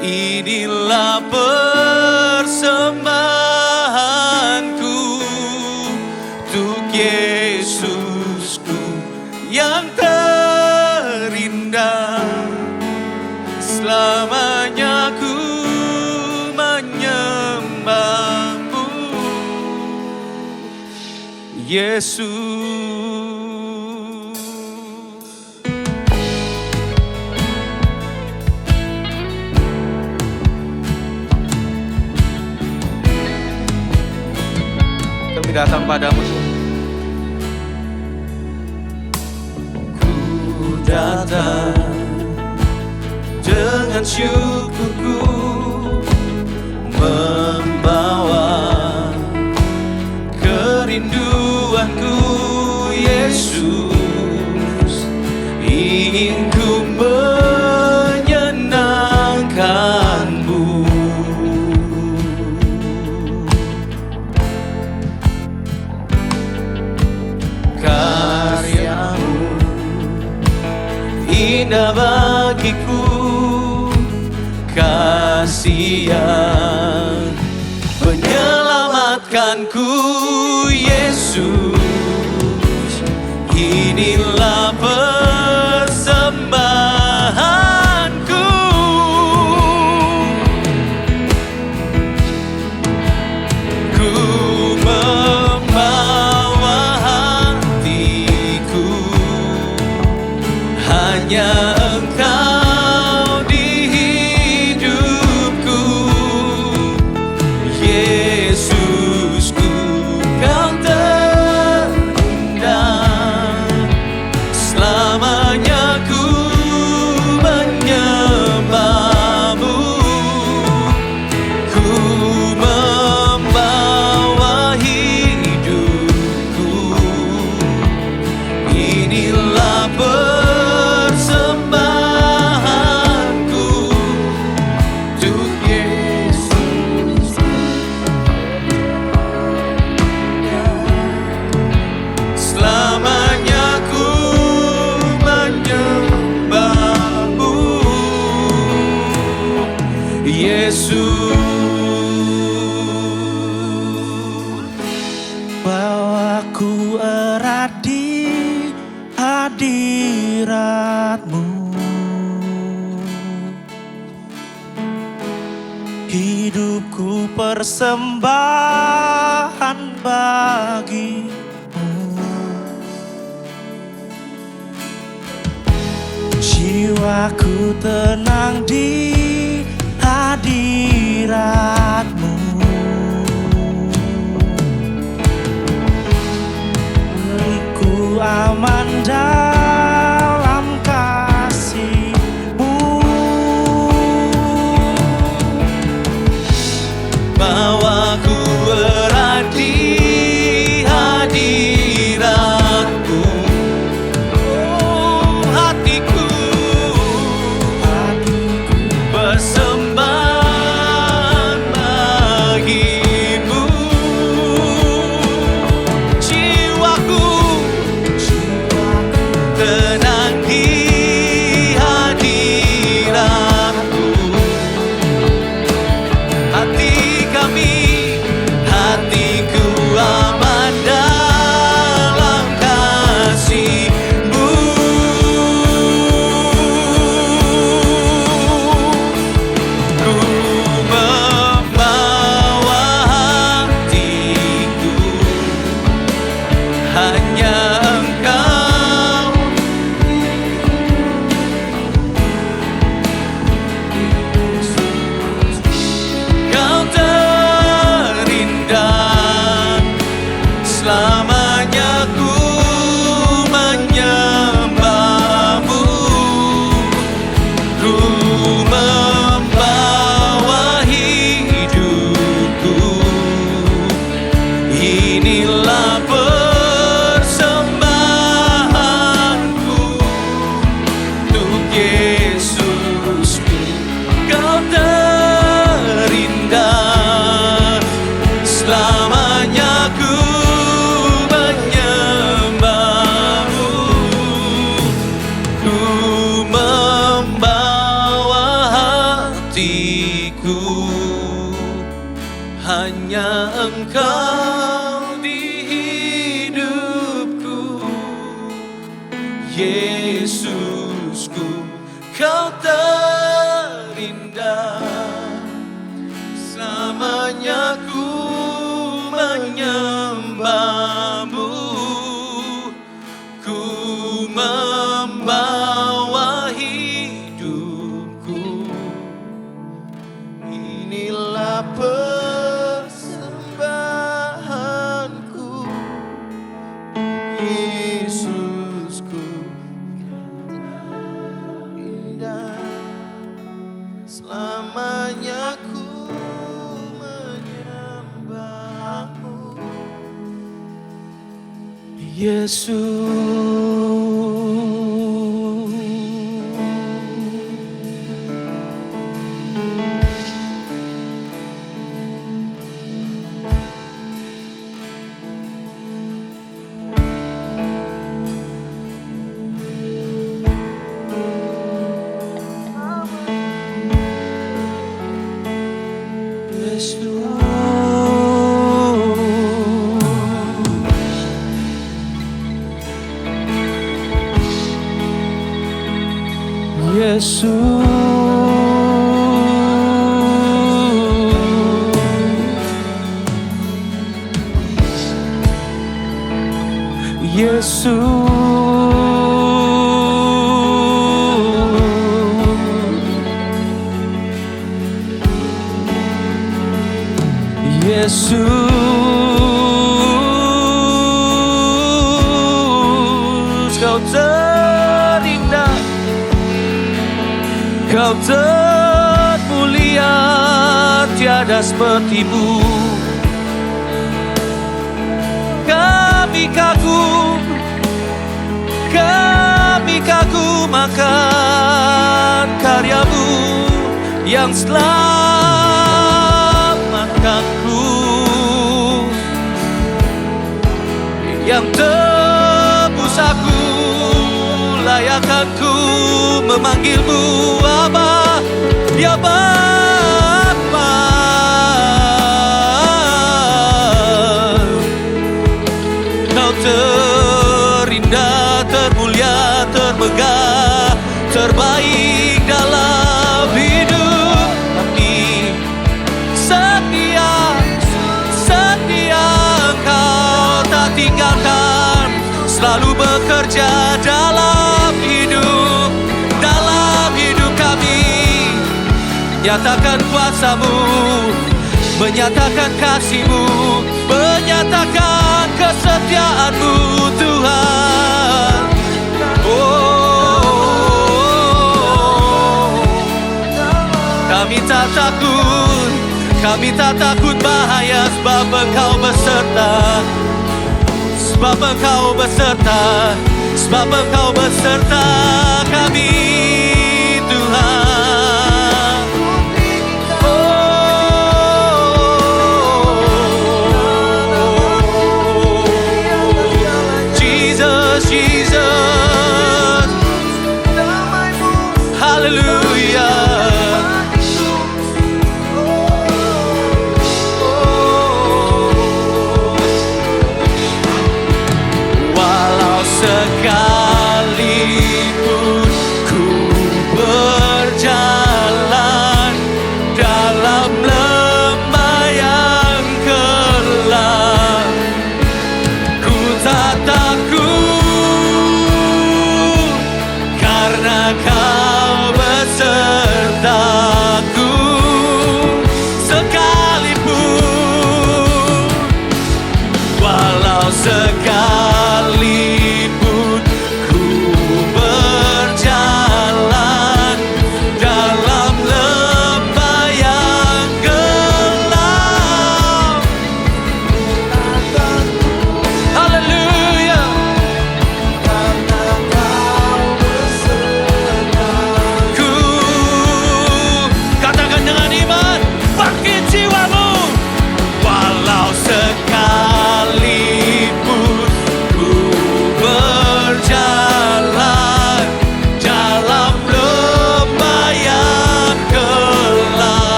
inilah persembahanku untuk Yesusku yang terindah, selamanya ku menyembah-Mu, Yesus. Kami datang padamu. Ku datang dengan syukurku, membawa kerinduanku. Yesus, ingin ku menyenangkan-Mu. Karya-Mu indah bagiku, kasih yang menyelamatkanku. Yesus, inilah persembahanku. Ku membawa hatiku, hanya Engkau di hidupku. Yesusku, Kau terindah, selamanya ku menyembah-Mu. Ku membawa hidupku, inilah persembahanku untuk Yesus. Selamanya ku menyembah-Mu, Yesus. Bahwa ku erat di hadirat-Mu, hidupku persembahan bagi-Mu. Jiwaku tenang di hadirat-Mu. Ku aman dalam kasih-Mu. Bahwa ku erat di hadirat-Mu, hatiku persembahan inilah persembahanku untuk Yesusku. Kau terindah, selamanya ku menyembahmu. Ku membawa hatiku, hanya Engkau di hidupku. Yesusku, Kau terindah, selamanya ku menyembahmu. Ku membawa hidupku, inilah persembahanku. Yesusku, indah, selamanya ku menyembahmu. Yesus. Yesus, Kau terindah, Kau termulia, tiada sepertimu. Kami kagum akan karyamu yang selamatkanku, yang tebus aku, layakkanku memanggilmu Abba, ya Bapa. Kau terindah, termulia, termegah, terbaik dalam hidup kami. Setia Kau tak tinggalkan, selalu bekerja dalam hidup kami. Nyatakan kuasa-Mu, menyatakan kasih-Mu, menyatakan kesetiaan-Mu Tuhan. Kami tak takut bahaya, sebab Engkau beserta. Sebab Engkau beserta kami Tuhan. Jesus, hallelujah. Sekalipun ku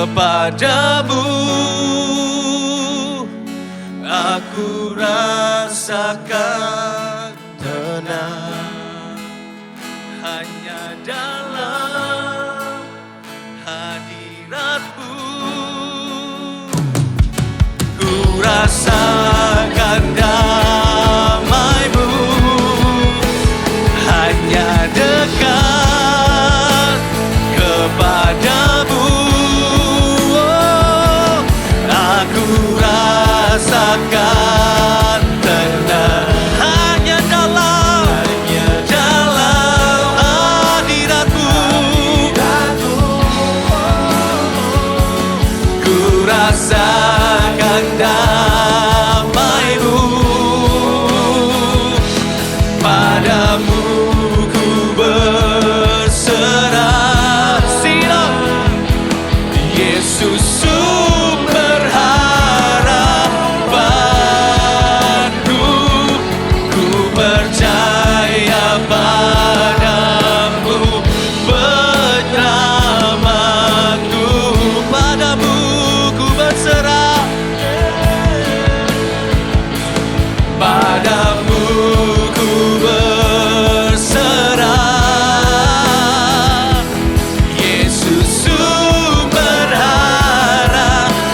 kepadamu aku rasakan tenang hanya dalam hadiratmu. Ku rasakan damai-Mu hanya dekat kepadamu. Oh, aku rasakan tenang hanya dalam hadiratmu. Ku rasakan damai-Mu, padamu ku berserah. Silam Yesus sumber harapanku, ku percaya padamu penyelamatku, padamu ku berserah, padamu ku berserah. Yesus sumber harapanku,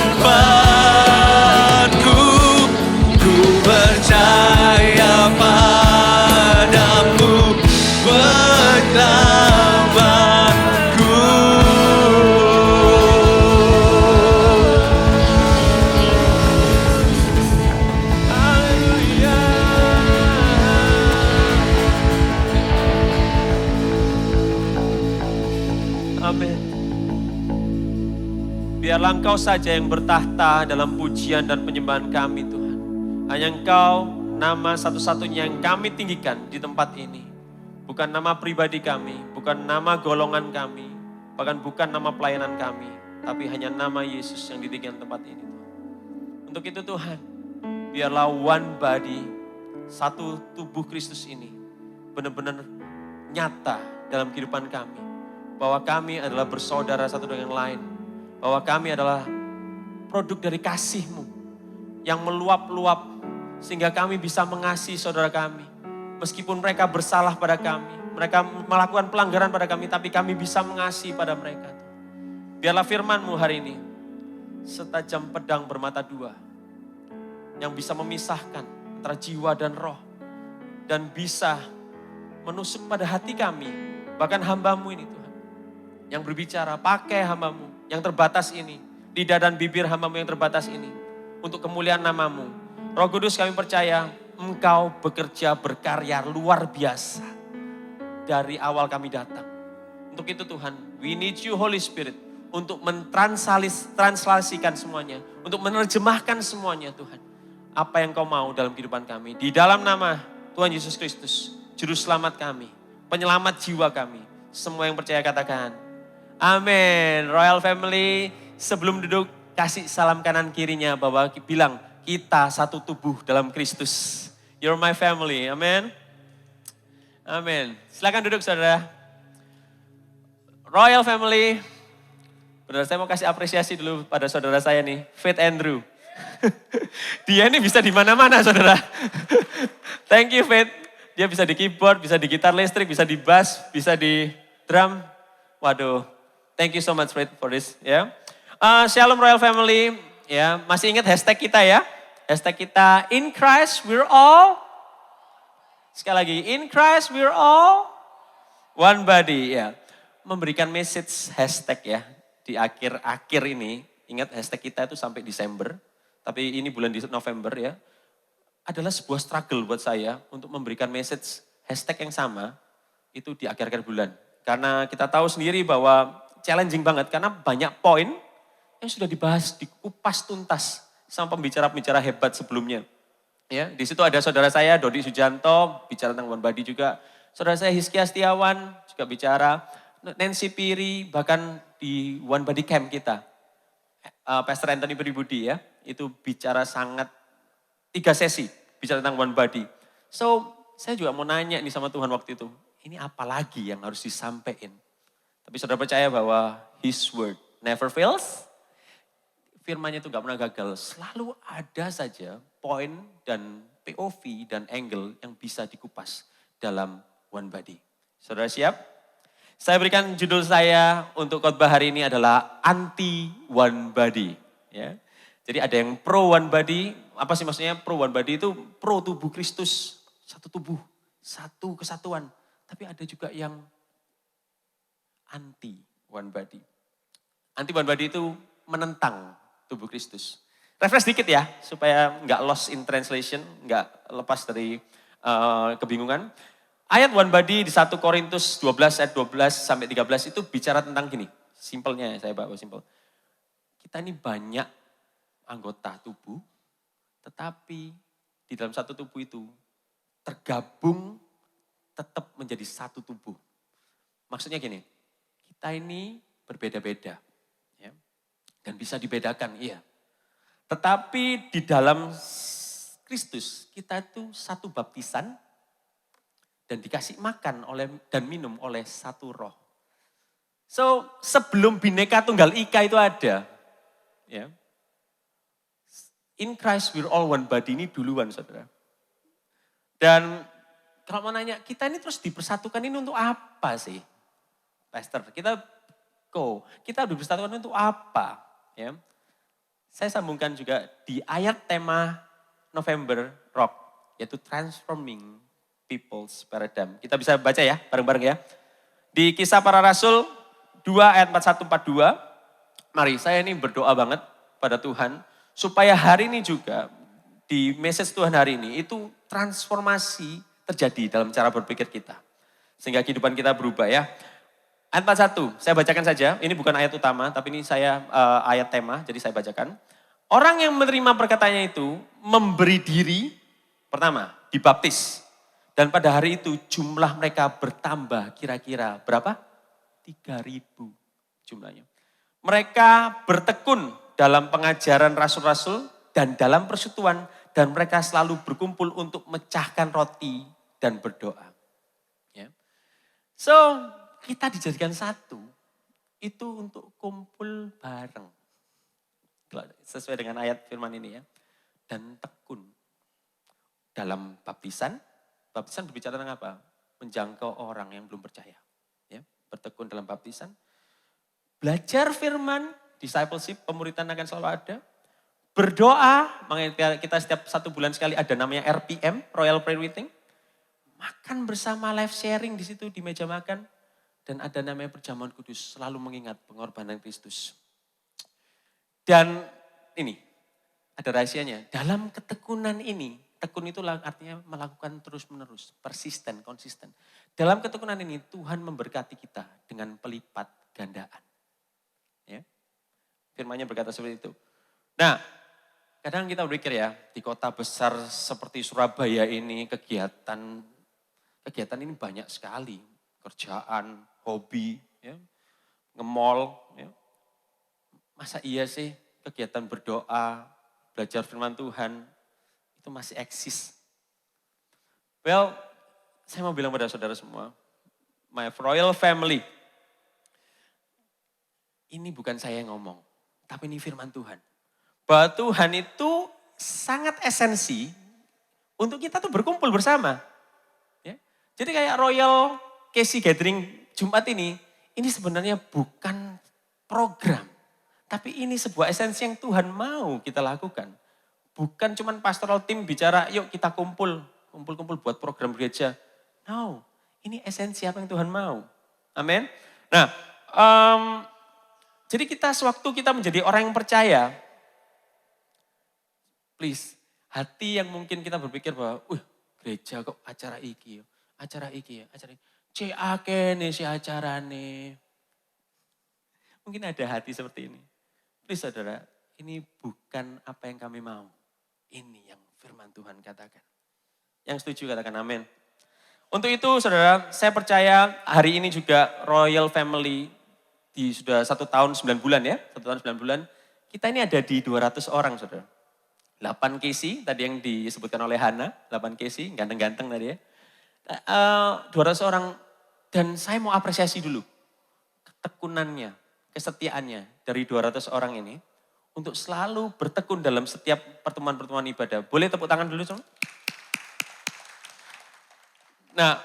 ku percaya padamu penyelamatku. Amin. Biarlah Engkau saja yang bertahta dalam pujian dan penyembahan kami Tuhan. Hanya Engkau nama satu-satunya yang kami tinggikan di tempat ini. Bukan nama pribadi kami, bukan nama golongan kami, bahkan bukan nama pelayanan kami. Tapi hanya nama Yesus yang ditinggikan tempat ini Tuhan. Untuk itu Tuhan, biarlah one body, satu tubuh Kristus ini benar-benar nyata dalam kehidupan kami. Bahwa kami adalah bersaudara satu dengan yang lain. Bahwa kami adalah produk dari kasih-Mu yang meluap-luap sehingga kami bisa mengasihi saudara kami. Meskipun mereka bersalah pada kami, mereka melakukan pelanggaran pada kami, tapi kami bisa mengasihi pada mereka. Biarlah firman-Mu hari ini setajam pedang bermata dua yang bisa memisahkan antara jiwa dan roh dan bisa menusuk pada hati kami, bahkan hamba-Mu ini Tuhan. Yang berbicara, pakai hamba-Mu yang terbatas ini, lidah dan bibir hamba-Mu yang terbatas ini, untuk kemuliaan nama-Mu. Roh Kudus, kami percaya Engkau bekerja berkarya luar biasa dari awal kami datang. Untuk itu Tuhan, we need you Holy Spirit untuk mentranslasikan semuanya, untuk menerjemahkan semuanya Tuhan. Apa yang Kau mau dalam kehidupan kami. Di dalam nama Tuhan Yesus Kristus, Juru Selamat kami, penyelamat jiwa kami. Semua yang percaya katakan, amin. Royal Family, sebelum duduk kasih salam kanan kirinya bahwa bilang kita satu tubuh dalam Kristus. You're my family, amin. Amin. Silakan duduk saudara. Royal Family, saudara saya mau kasih apresiasi dulu pada saudara saya nih, Faith Andrew. Dia ini bisa di mana-mana saudara. Thank you Faith. Dia bisa di keyboard, bisa di gitar listrik, bisa di bass, bisa di drum. Waduh. Thank you so much for this ya. Shalom Royal Family ya. Masih ingat hashtag kita ya? Hashtag kita in Christ we're all. Sekali lagi in Christ we're all one body ya. Memberikan message hashtag ya di akhir-akhir ini. Ingat hashtag kita itu sampai Desember. Tapi ini bulan di November ya. Adalah sebuah struggle buat saya untuk memberikan message hashtag yang sama itu di akhir-akhir bulan. Karena kita tahu sendiri bahwa challenging banget karena banyak poin yang sudah dibahas, dikupas tuntas sama pembicara-pembicara hebat sebelumnya. Ya, di situ ada saudara saya Dodi Sujanto bicara tentang One Body juga. Saudara saya Hizkia Setiawan juga bicara. Nancy Piri bahkan di One Body Camp kita. Pastor Anthony Pribudi ya, itu bicara sangat 3 sesi bicara tentang One Body. So, saya juga mau nanya nih sama Tuhan waktu itu. Ini apa lagi yang harus disampaikan? Tapi saudara percaya bahwa His word never fails firmannya itu nggak pernah gagal. Selalu ada saja poin dan POV dan angle yang bisa dikupas dalam One Body. Saudara siap? Saya berikan judul saya untuk khotbah hari ini adalah anti One Body. Ya. Jadi ada yang pro One Body, apa sih maksudnya pro One Body itu pro tubuh Kristus, satu tubuh, satu kesatuan. Tapi ada juga yang anti One Body. Anti One Body itu menentang tubuh Kristus. Refresh dikit ya, supaya nggak lost in translation, nggak lepas dari kebingungan. Ayat One Body di 1 Korintus 12 ayat 12 sampai 13 itu bicara tentang gini. Simpelnya saya bawa simpel. Kita ini banyak anggota tubuh, tetapi di dalam satu tubuh itu tergabung tetap menjadi satu tubuh. Maksudnya gini, kita ini berbeda-beda. Ya, dan bisa dibedakan, iya. Tetapi di dalam Kristus kita itu satu baptisan dan dikasih makan oleh dan minum oleh satu roh. So sebelum Bhinneka Tunggal Ika itu ada, ya. In Christ we're all one body ini duluan saudara. Dan kalau mau nanya kita ini terus dipersatukan ini untuk apa sih? Pastor, kita dipersatukan untuk apa? Ya. Saya sambungkan juga di ayat tema November Rock, yaitu Transforming People's Paradigm. Kita bisa baca ya, bareng-bareng ya. Di Kisah Para Rasul 2 ayat 41-42, mari saya ini berdoa banget pada Tuhan, supaya hari ini juga, di message Tuhan hari ini, itu transformasi terjadi dalam cara berpikir kita. Sehingga kehidupan kita berubah ya. Ayat 41, saya bacakan saja, ini bukan ayat utama, tapi ini saya ayat tema, jadi saya bacakan. Orang yang menerima perkataannya itu memberi diri, pertama, dibaptis. Dan pada hari itu jumlah mereka bertambah kira-kira berapa? 3.000 jumlahnya. Mereka bertekun dalam pengajaran rasul-rasul dan dalam persekutuan. Dan mereka selalu berkumpul untuk mecahkan roti dan berdoa. Ya. So, kita dijadikan satu, itu untuk kumpul bareng. Sesuai dengan ayat firman ini ya. Dan tekun. Dalam baptisan berbicara tentang apa? Menjangkau orang yang belum percaya. Ya, bertekun dalam baptisan. Belajar firman, discipleship, pemuritan akan selalu ada. Berdoa, makanya kita setiap 1 bulan sekali ada namanya RPM, Royal Prayer Meeting. Makan bersama, live sharing di situ di meja makan. Dan ada namanya perjamuan kudus, selalu mengingat pengorbanan Kristus. Dan ini, ada rahasianya. Dalam ketekunan ini, tekun itu artinya melakukan terus-menerus, persisten, konsisten. Dalam ketekunan ini Tuhan memberkati kita dengan pelipat gandaan. Ya. Firman-Nya berkata seperti itu. Nah, kadang kita berpikir ya, di kota besar seperti Surabaya ini kegiatan ini banyak sekali. Kerjaan, hobi, ya, nge-mall. Ya. Masa iya sih kegiatan berdoa, belajar firman Tuhan, itu masih eksis. Well, saya mau bilang pada saudara semua, my royal family, ini bukan saya yang ngomong, tapi ini firman Tuhan. Bahwa Tuhan itu sangat esensi untuk kita tuh berkumpul bersama. Ya. Jadi kayak Royal Casey Gathering Jumat ini sebenarnya bukan program. Tapi ini sebuah esensi yang Tuhan mau kita lakukan. Bukan cuma pastoral team bicara, yuk kita kumpul buat program gereja. No, ini esensi apa yang Tuhan mau. Amin. Nah, jadi sewaktu kita menjadi orang yang percaya, please, hati yang mungkin kita berpikir bahwa, gereja kok acara iki ya. Cake nih si acara nih. Mungkin ada hati seperti ini. Please saudara, ini bukan apa yang kami mau. Ini yang firman Tuhan katakan. Yang setuju katakan amin. Untuk itu saudara, saya percaya hari ini juga Royal Family di sudah 1 tahun 9 bulan ya. 1 tahun 9 bulan. Kita ini ada di 200 orang saudara. 8 Casey, tadi yang disebutkan oleh Hana. 8 Casey, ganteng-ganteng tadi ya. 200 orang, dan saya mau apresiasi dulu ketekunannya, kesetiaannya dari 200 orang ini untuk selalu bertekun dalam setiap pertemuan-pertemuan ibadah. Boleh tepuk tangan dulu, Saudara? Nah,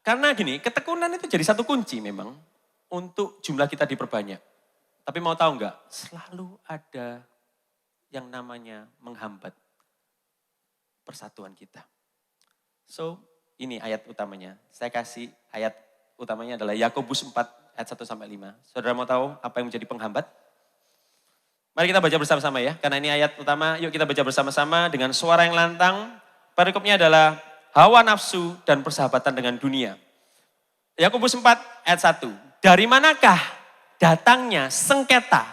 karena gini, ketekunan itu jadi satu kunci memang untuk jumlah kita diperbanyak. Tapi mau tahu enggak, selalu ada yang namanya menghambat persatuan kita. So, ini ayat utamanya. Saya kasih ayat utamanya adalah Yakobus 4 ayat 1 sampai 5. Saudara mau tahu apa yang menjadi penghambat? Mari kita baca bersama-sama ya, karena ini ayat utama. Yuk kita baca bersama-sama dengan suara yang lantang. Perikopnya adalah hawa nafsu dan persahabatan dengan dunia. Yakobus 4 ayat 1. Dari manakah datangnya sengketa,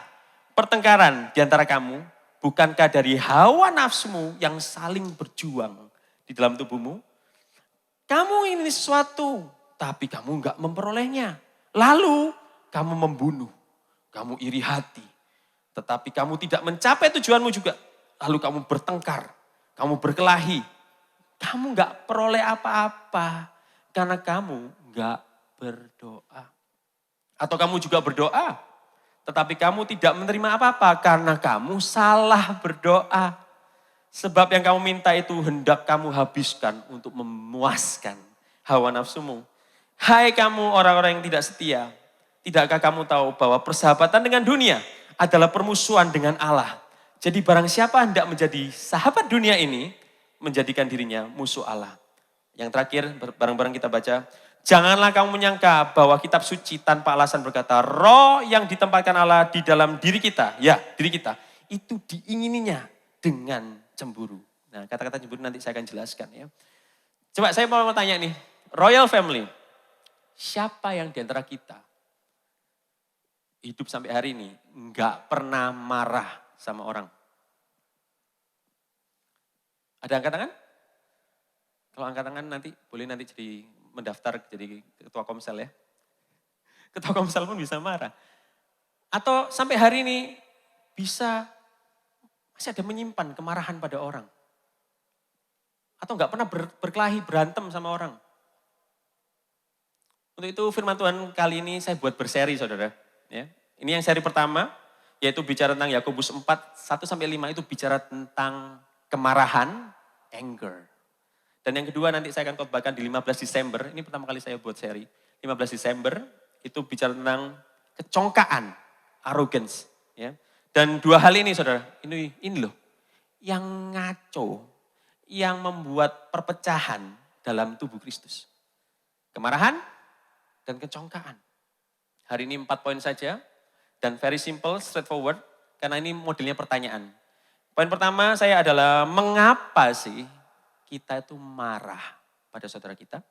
pertengkaran di antara kamu? Bukankah dari hawa nafsumu yang saling berjuang di dalam tubuhmu? Kamu ingin sesuatu, tapi kamu enggak memperolehnya. Lalu kamu membunuh, kamu iri hati. Tetapi kamu tidak mencapai tujuanmu juga. Lalu kamu bertengkar, kamu berkelahi. Kamu enggak peroleh apa-apa karena kamu enggak berdoa. Atau kamu juga berdoa, tetapi kamu tidak menerima apa-apa karena kamu salah berdoa. Sebab yang kamu minta itu hendak kamu habiskan untuk memuaskan hawa nafsumu. Hai kamu orang-orang yang tidak setia, tidakkah kamu tahu bahwa persahabatan dengan dunia adalah permusuhan dengan Allah. Jadi barang siapa hendak menjadi sahabat dunia ini, menjadikan dirinya musuh Allah. Yang terakhir, bareng-bareng kita baca. Janganlah kamu menyangka bahwa kitab suci tanpa alasan berkata, roh yang ditempatkan Allah di dalam diri kita, ya diri kita, itu diingininya dengan cemburu. Nah kata-kata cemburu nanti saya akan jelaskan ya. Coba saya mau tanya nih, Royal Family, siapa yang di antara kita hidup sampai hari ini nggak pernah marah sama orang? Ada angkat tangan? Kalau angkat tangan nanti boleh nanti jadi mendaftar jadi ketua komsel ya. Ketua komsel pun bisa marah. Atau sampai hari ini bisa masih ada menyimpan kemarahan pada orang. Atau nggak pernah berkelahi, berantem sama orang. Untuk itu firman Tuhan kali ini saya buat berseri saudara. Ya. Ini yang seri pertama, yaitu bicara tentang Yakobus 4, 1-5 itu bicara tentang kemarahan, anger. Dan yang kedua nanti saya akan khotbahkan di 15 Desember, ini pertama kali saya buat seri. 15 Desember itu bicara tentang kecongkaan, arrogance. Ya. Dan dua hal ini saudara, ini loh, yang ngaco, yang membuat perpecahan dalam tubuh Kristus. Kemarahan dan kecongkaan. Hari ini 4 poin saja, dan very simple, straightforward, karena ini modelnya pertanyaan. Poin pertama saya adalah, mengapa sih kita itu marah pada saudara kita?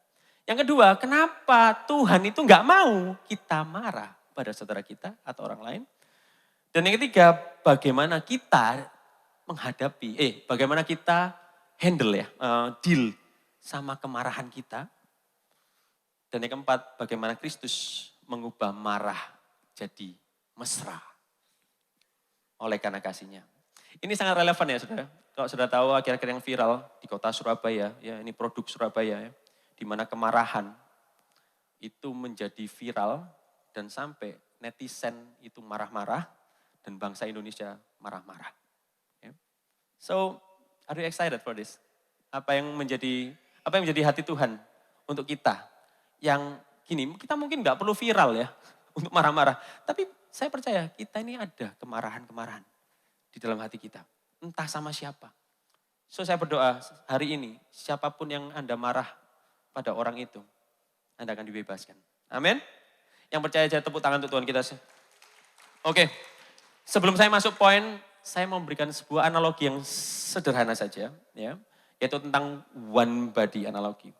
Yang kedua, kenapa Tuhan itu nggak mau kita marah pada saudara kita atau orang lain? Dan yang ketiga, bagaimana kita menghadapi, bagaimana kita handle ya, deal sama kemarahan kita. Dan yang keempat, bagaimana Kristus mengubah marah jadi mesra oleh karena kasihnya. Ini sangat relevan ya saudara. Kalau sudah tahu akhir-akhir yang viral di kota Surabaya, ya ini produk Surabaya ya, di mana kemarahan itu menjadi viral dan sampai netizen itu marah-marah dan bangsa Indonesia marah-marah. Ya. So, are you excited for this? Apa yang menjadi hati Tuhan untuk kita? Yang gini, kita mungkin nggak perlu viral ya untuk marah-marah, tapi saya percaya kita ini ada kemarahan-kemarahan di dalam hati kita. Entah sama siapa. So saya berdoa hari ini, siapapun yang Anda marah pada orang itu, Anda akan dibebaskan. Amin. Yang percaya aja tepuk tangan untuk Tuhan kita. Oke, sebelum saya masuk poin, saya mau memberikan sebuah analogi yang sederhana saja. Ya, yaitu tentang one body analogi.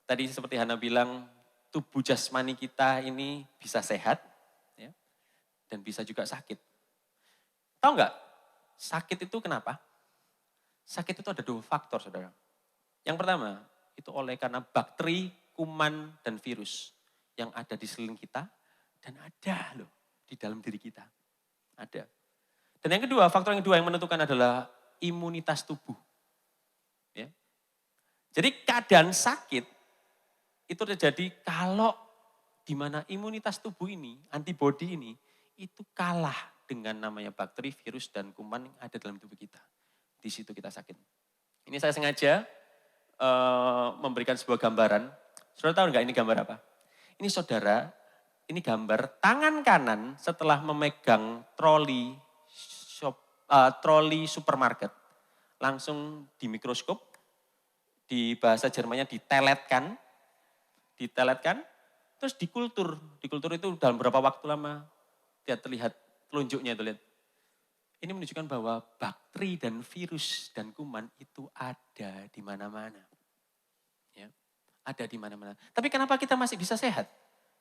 Tadi seperti Hana bilang, tubuh jasmani kita ini bisa sehat, ya, dan bisa juga sakit. Tahu nggak? Sakit itu kenapa? Sakit itu ada 2 faktor, saudara. Yang pertama, itu oleh karena bakteri, kuman, dan virus yang ada di sekeliling kita, dan ada loh di dalam diri kita. Ada. Dan yang kedua, faktor yang kedua yang menentukan adalah imunitas tubuh. Ya. Jadi keadaan sakit itu terjadi kalau di mana imunitas tubuh ini, antibodi ini, itu kalah dengan namanya bakteri, virus, dan kuman yang ada dalam tubuh kita. Di situ kita sakit. Ini saya sengaja memberikan sebuah gambaran. Saudara tahu nggak ini gambar apa? Ini saudara, ini gambar tangan kanan setelah memegang troli supermarket. Langsung di mikroskop, di bahasa Jermannya diteletkan, terus dikultur. Dikultur itu dalam berapa waktu lama? Dia terlihat telunjuknya itu, lihat. Ini menunjukkan bahwa bakteri dan virus dan kuman itu ada di mana-mana. Ya, ada di mana-mana. Tapi kenapa kita masih bisa sehat?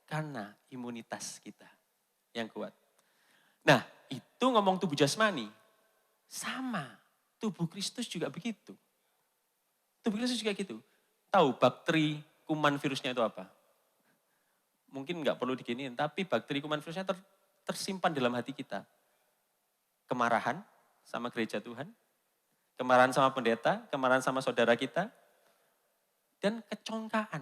Karena imunitas kita yang kuat. Nah, itu ngomong tubuh jasmani. Sama, tubuh Kristus juga begitu. Tubuh Kristus juga gitu. Tahu bakteri, kuman, virusnya itu apa? Mungkin nggak perlu diginiin, tapi bakteri, kuman, virusnya tersimpan dalam hati kita. Kemarahan sama gereja Tuhan, kemarahan sama pendeta, kemarahan sama saudara kita, dan kecongkaan.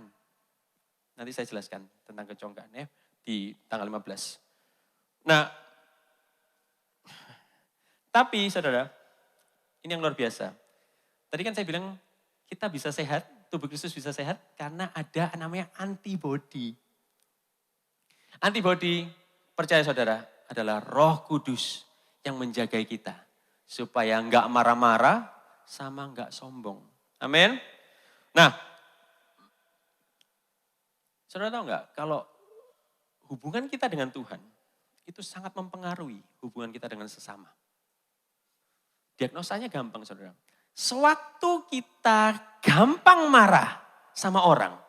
Nanti saya jelaskan tentang kecongkaan ya di tanggal 15. Nah, tapi saudara, ini yang luar biasa. Tadi kan saya bilang kita bisa sehat, tubuh Kristus bisa sehat karena ada namanya antibodi. Antibodi, percaya saudara, adalah Roh Kudus yang menjagai kita. Supaya enggak marah-marah sama enggak sombong. Amin. Nah, saudara tahu enggak kalau hubungan kita dengan Tuhan itu sangat mempengaruhi hubungan kita dengan sesama. Diagnosanya gampang saudara. Sewaktu kita gampang marah sama orang,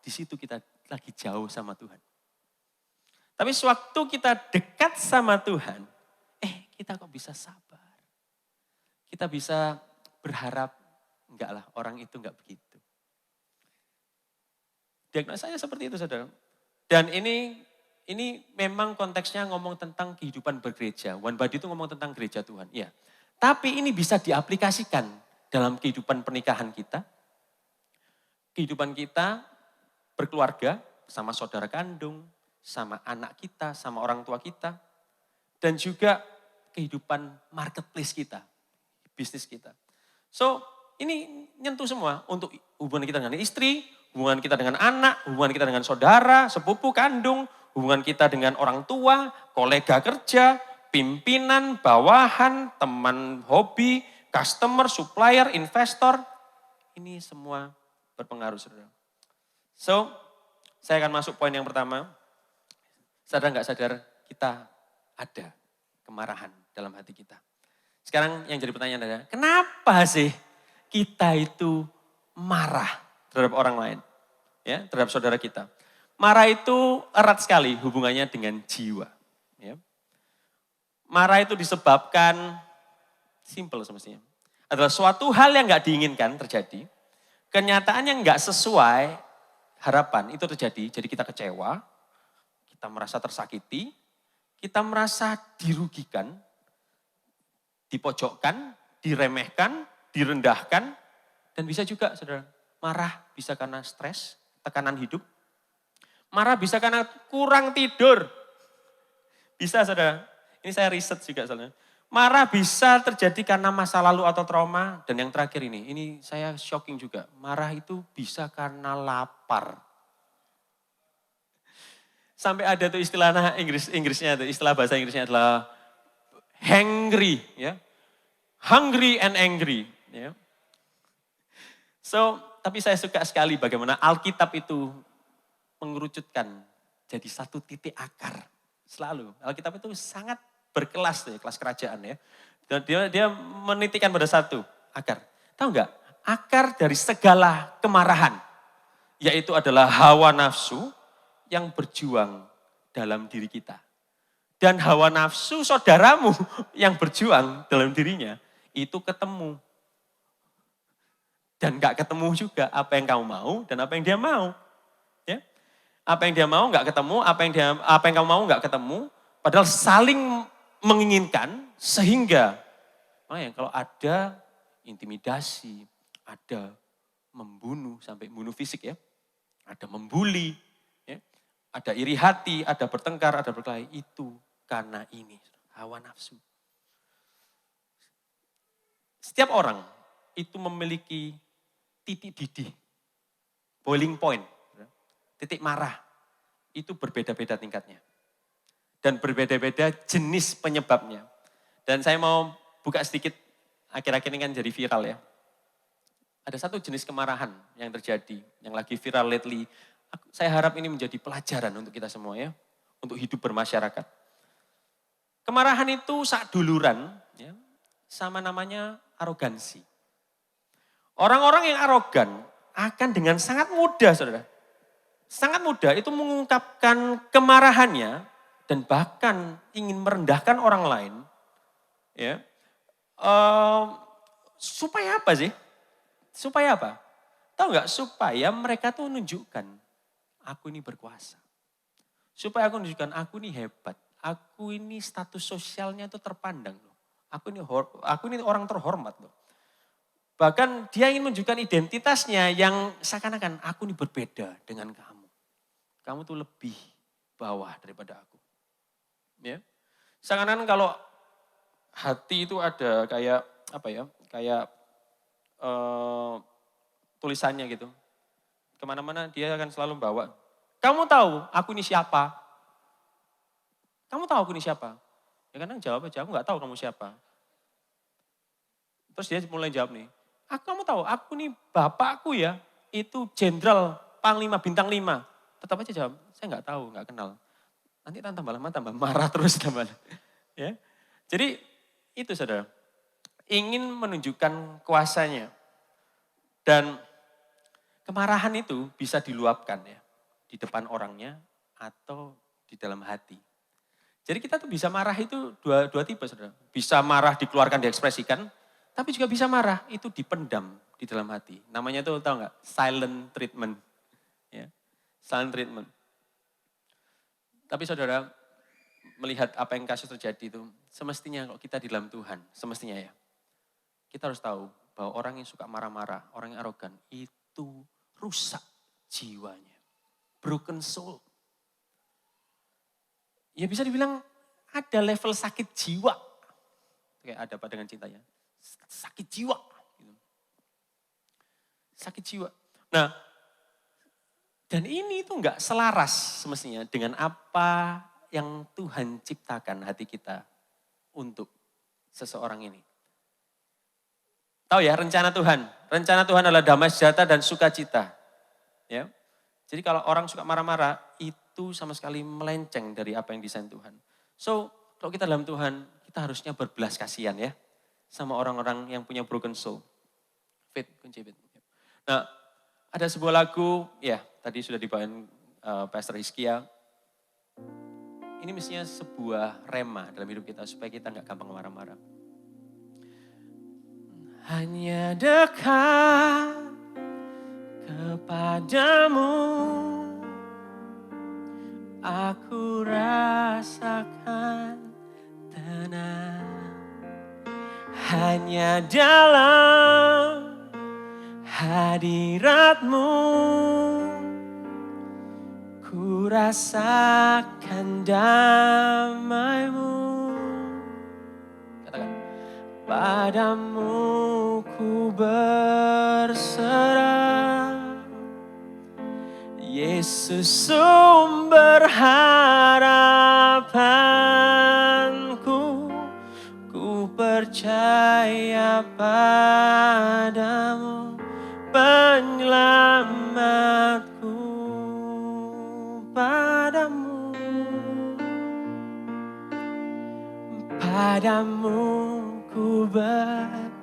di situ kita lagi jauh sama Tuhan. Tapi sewaktu kita dekat sama Tuhan, kita kok bisa sabar. Kita bisa berharap, enggak lah orang itu enggak begitu. Diagnosanya seperti itu saudara. Dan ini memang konteksnya ngomong tentang kehidupan bergereja. One Body itu ngomong tentang gereja Tuhan. Ya. Tapi ini bisa diaplikasikan dalam kehidupan pernikahan kita. Kehidupan kita berkeluarga sama saudara kandung, sama anak kita, sama orang tua kita. Dan juga kehidupan marketplace kita, bisnis kita. So, ini nyentuh semua untuk hubungan kita dengan istri, hubungan kita dengan anak, hubungan kita dengan saudara, sepupu kandung, hubungan kita dengan orang tua, kolega kerja, pimpinan, bawahan, teman hobi, customer, supplier, investor. Ini semua berpengaruh, saudara. So, saya akan masuk poin yang pertama. Sadar nggak sadar kita ada kemarahan dalam hati kita. Sekarang yang jadi pertanyaan adalah, kenapa sih kita itu marah terhadap orang lain? Ya, terhadap saudara kita. Marah itu erat sekali hubungannya dengan jiwa. Ya. Marah itu disebabkan, simple semestinya, adalah suatu hal yang nggak diinginkan terjadi, kenyataan yang nggak sesuai harapan itu terjadi, jadi kita kecewa, kita merasa tersakiti, kita merasa dirugikan, dipojokkan, diremehkan, direndahkan, dan bisa juga saudara, marah bisa karena stres, tekanan hidup, marah bisa karena kurang tidur, bisa saudara, ini saya riset juga soalnya, marah bisa terjadi karena masa lalu atau trauma, dan yang terakhir ini saya shocking juga, marah itu bisa karena lapar. Sampai ada tuh istilah Inggrisnya tuh, istilah bahasa Inggrisnya adalah hangry, ya. Hungry and angry, ya. So, tapi saya suka sekali bagaimana Alkitab itu mengerucutkan jadi satu titik akar. Selalu, Alkitab itu sangat berkelas, ya, kelas kerajaan ya. Dan dia menitikkan pada satu akar. Tahu nggak? Akar dari segala kemarahan, yaitu adalah hawa nafsu yang berjuang dalam diri kita. Dan hawa nafsu saudaramu yang berjuang dalam dirinya, itu ketemu. Dan gak ketemu juga apa yang kamu mau dan apa yang dia mau. Ya? Apa yang dia mau gak ketemu, apa yang kamu mau gak ketemu. Padahal saling menginginkan sehingga, kalau ada intimidasi, ada membunuh sampai bunuh fisik ya. Ada membuli, ada iri hati, ada bertengkar, ada berkelahi, itu karena ini hawa nafsu. Setiap orang itu memiliki titik didih, boiling point, titik marah. Itu berbeda-beda tingkatnya. Dan berbeda-beda jenis penyebabnya. Dan saya mau buka sedikit, akhir-akhir ini kan jadi viral ya. Ada satu jenis kemarahan yang terjadi, yang lagi viral lately. Saya harap ini menjadi pelajaran untuk kita semua ya, untuk hidup bermasyarakat. Kemarahan itu sak duluran, ya, sama namanya arogansi. Orang-orang yang arogan akan dengan sangat mudah, saudara. Sangat mudah itu mengungkapkan kemarahannya dan bahkan ingin merendahkan orang lain. Ya, supaya apa sih? Supaya apa? Tahu nggak? Supaya mereka tuh menunjukkan aku ini berkuasa. Supaya aku menunjukkan aku ini hebat. Aku ini status sosialnya itu terpandang loh. Aku ini orang terhormat loh. Bahkan dia ingin menunjukkan identitasnya yang seakan-akan aku ini berbeda dengan kamu. Kamu tuh lebih bawah daripada aku. Ya. Seakan-akan kalau hati itu ada kayak apa ya? Kayak tulisannya gitu. Kemana-mana dia akan selalu bawa. Kamu tahu aku ini siapa? Kamu tahu aku ini siapa? Ya kadang jawab aja, aku gak tahu kamu siapa. Terus dia mulai jawab nih, kamu tahu aku nih bapakku ya, itu jenderal Panglima bintang 5. Tetap aja jawab, saya gak tahu, gak kenal. Nanti tambah lama tambah marah terus tambah. Ya. Jadi itu saudara, ingin menunjukkan kuasanya. Dan kemarahan itu bisa diluapkan ya, di depan orangnya atau di dalam hati. Jadi kita tuh bisa marah itu dua tipe saudara. Bisa marah dikeluarkan, diekspresikan, tapi juga bisa marah itu dipendam di dalam hati. Namanya tuh tahu nggak? Silent treatment. Ya, silent treatment. Tapi saudara melihat apa yang kasus terjadi itu, semestinya kalau kita di dalam Tuhan, semestinya ya, kita harus tahu bahwa orang yang suka marah-marah, orang yang arogan, itu rusak jiwanya. Broken soul. Ya bisa dibilang ada level sakit jiwa. Kayak ada apa dengan cintanya? Sakit jiwa. Sakit jiwa. Nah, dan ini itu enggak selaras semestinya dengan apa yang Tuhan ciptakan hati kita untuk seseorang ini. Tahu ya rencana Tuhan. Rencana Tuhan adalah damai sejahtera dan sukacita. Ya. Jadi kalau orang suka marah-marah, itu sama sekali melenceng dari apa yang desain Tuhan. So, kalau kita dalam Tuhan, kita harusnya berbelas kasihan ya. Sama orang-orang yang punya broken soul. Fit, kunci fit. Nah, ada sebuah lagu, ya tadi sudah dibawain Pastor Hizkia. Ini mestinya sebuah rema dalam hidup kita, supaya kita nggak gampang marah-marah. Hanya dekat kepadamu, aku rasakan tenang. Hanya dalam hadiratmu, ku rasakan damai-Mu. Katakan, padamu ku berserah, Yesus sumber harapanku, ku percaya padamu, penyelamatku. Padamu ku berserah,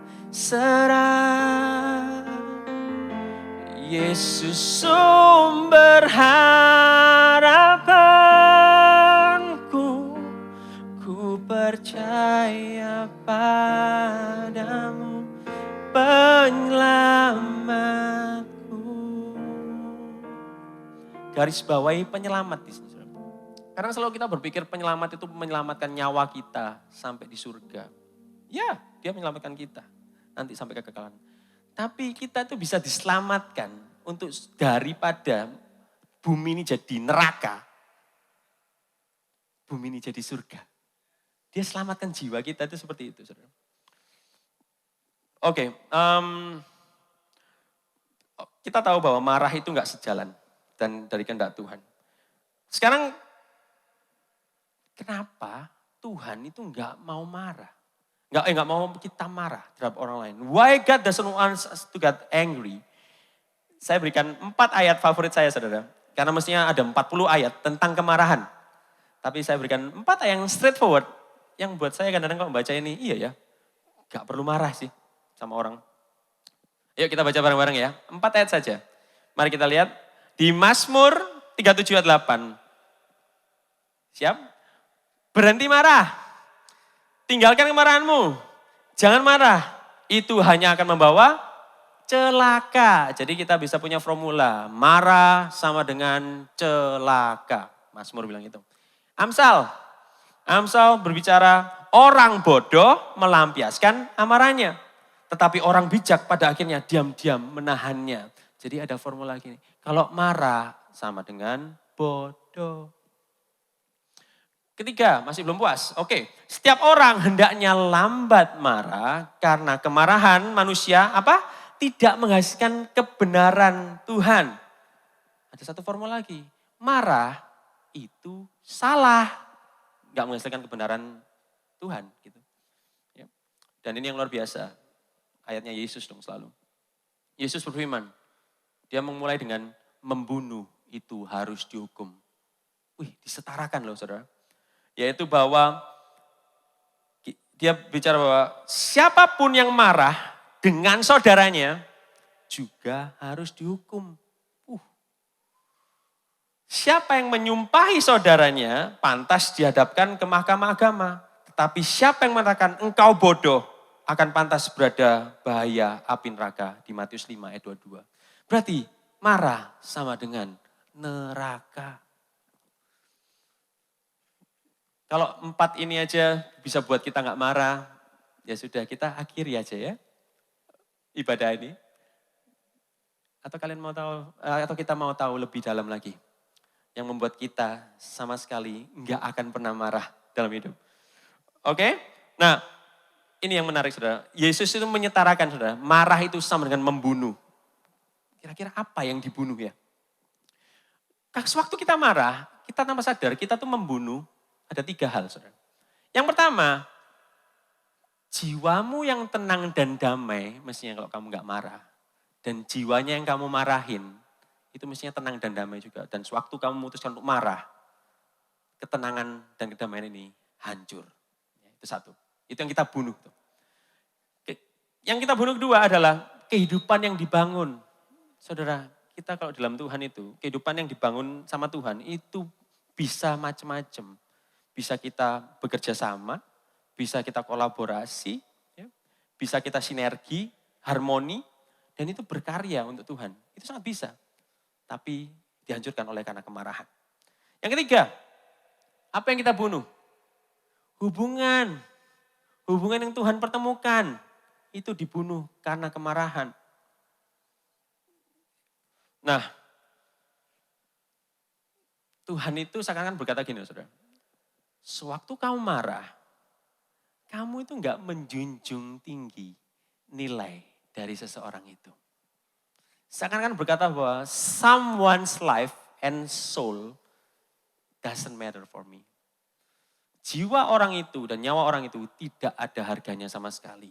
Yesus sumber harapanku, ku percaya padamu, penyelamatku. Garis bawahi penyelamat di sini. Karena selalu kita berpikir penyelamat itu menyelamatkan nyawa kita sampai di surga. Ya, dia menyelamatkan kita nanti sampai kekekalan. Tapi kita itu bisa diselamatkan untuk daripada bumi ini jadi neraka, bumi ini jadi surga. Dia selamatkan jiwa kita itu seperti itu, saudara. Oke, kita tahu bahwa marah itu nggak sejalan dan dari kehendak Tuhan. Sekarang, kenapa Tuhan itu nggak mau marah? Nggak mau kita marah terhadap orang lain. Why God doesn't want us to get angry? Saya berikan 4 ayat favorit saya, saudara. Karena mestinya ada 40 ayat tentang kemarahan. Tapi saya berikan 4 ayat yang straightforward. Yang buat saya kadang-kadang kalau membaca ini, iya ya, gak perlu marah sih sama orang. Yuk kita baca bareng-bareng ya. 4 ayat saja. Mari kita lihat. Di Mazmur 37 ayat 8. Siap? Berhenti marah. Tinggalkan kemarahanmu. Jangan marah. Itu hanya akan membawa celaka. Jadi kita bisa punya formula. Marah sama dengan celaka. Mazmur bilang itu. Amsal berbicara orang bodoh melampiaskan amarahnya. Tetapi orang bijak pada akhirnya diam-diam menahannya. Jadi ada formula gini. Kalau marah sama dengan bodoh. Ketiga, masih belum puas. Oke, setiap orang hendaknya lambat marah karena kemarahan manusia tidak menghasilkan kebenaran Tuhan. Ada satu formula lagi. Marah itu salah. Gak menghasilkan kebenaran Tuhan. Gitu. Ya. Dan ini yang luar biasa. Ayatnya Yesus dong selalu. Yesus berfirman. Dia memulai dengan membunuh itu harus dihukum. Wih, disetarakan loh saudara. Yaitu bahwa dia bicara bahwa siapapun yang marah dengan saudaranya juga harus dihukum. Siapa yang menyumpahi saudaranya pantas dihadapkan ke mahkamah agama. Tetapi siapa yang mengatakan engkau bodoh akan pantas berada bahaya api neraka di Matius 5 ayat 22. Berarti marah sama dengan neraka. Kalau 4 ini aja bisa buat kita gak marah, ya sudah kita akhiri aja ya ibadah ini. Atau kalian mau tahu, atau kita mau tahu lebih dalam lagi. Yang membuat kita sama sekali gak akan pernah marah dalam hidup. Oke? Nah, ini yang menarik saudara. Yesus itu menyetarakan saudara, marah itu sama dengan membunuh. Kira-kira apa yang dibunuh ya? Sewaktu kita marah, kita tanpa sadar kita tuh membunuh. Ada 3 hal, saudara. Yang pertama, jiwamu yang tenang dan damai, mestinya kalau kamu gak marah. Dan jiwanya yang kamu marahin, itu mestinya tenang dan damai juga. Dan sewaktu kamu memutuskan untuk marah, ketenangan dan kedamaian ini hancur. Itu 1. Itu yang kita bunuh. Yang kita bunuh kedua adalah kehidupan yang dibangun. Saudara, kita kalau dalam Tuhan itu, kehidupan yang dibangun sama Tuhan itu bisa macam-macam. Bisa kita bekerja sama, bisa kita kolaborasi, ya, bisa kita sinergi, harmoni, dan itu berkarya untuk Tuhan. Itu sangat bisa, tapi dihancurkan oleh karena kemarahan. Yang ketiga, apa yang kita bunuh? Hubungan yang Tuhan pertemukan, itu dibunuh karena kemarahan. Nah, Tuhan itu seakan-akan berkata gini, saudara. Sewaktu kamu marah, kamu itu enggak menjunjung tinggi nilai dari seseorang itu. Seakan-akan berkata bahwa someone's life and soul doesn't matter for me. Jiwa orang itu dan nyawa orang itu tidak ada harganya sama sekali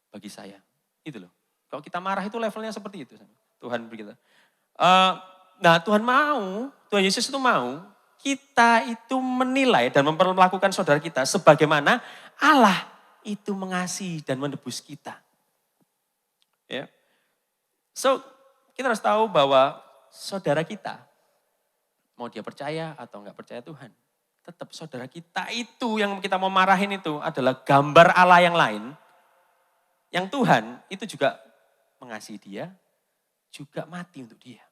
bagi saya. Itu loh. Kalau kita marah itu levelnya seperti itu. Tuhan berkata. Nah Tuhan Yesus itu mau kita itu menilai dan memperlakukan saudara kita sebagaimana Allah itu mengasihi dan menebus kita. Ya. So, kita harus tahu bahwa saudara kita, mau dia percaya atau enggak percaya Tuhan, tetap saudara kita itu yang kita mau marahin itu adalah gambar Allah yang lain. Yang Tuhan itu juga mengasihi dia, juga mati untuk dia.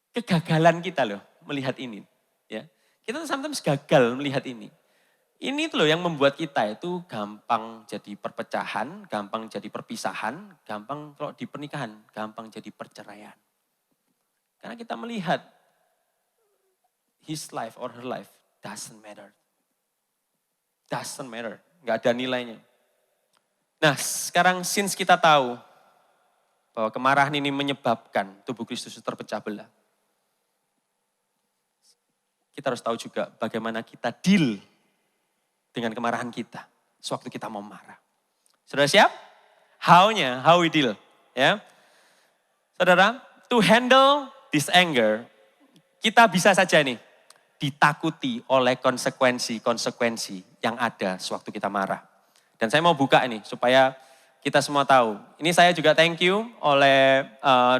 Kegagalan kita loh melihat ini. Ya. Kita tuh sometimes gagal melihat ini. Ini tuh loh yang membuat kita itu gampang jadi perpecahan, gampang jadi perpisahan, gampang kalau di pernikahan, gampang jadi perceraian. Karena kita melihat his life or her life doesn't matter Doesn't matter, nggak ada nilainya. Nah sekarang since kita tahu bahwa kemarahan ini menyebabkan tubuh Kristus terpecah belah. Kita harus tahu juga bagaimana kita deal dengan kemarahan kita sewaktu kita mau marah. Saudara siap? How-nya, how we deal. Ya. Saudara, to handle this anger, kita bisa saja nih ditakuti oleh konsekuensi-konsekuensi yang ada sewaktu kita marah. Dan saya mau buka ini supaya kita semua tahu. Ini saya juga thank you oleh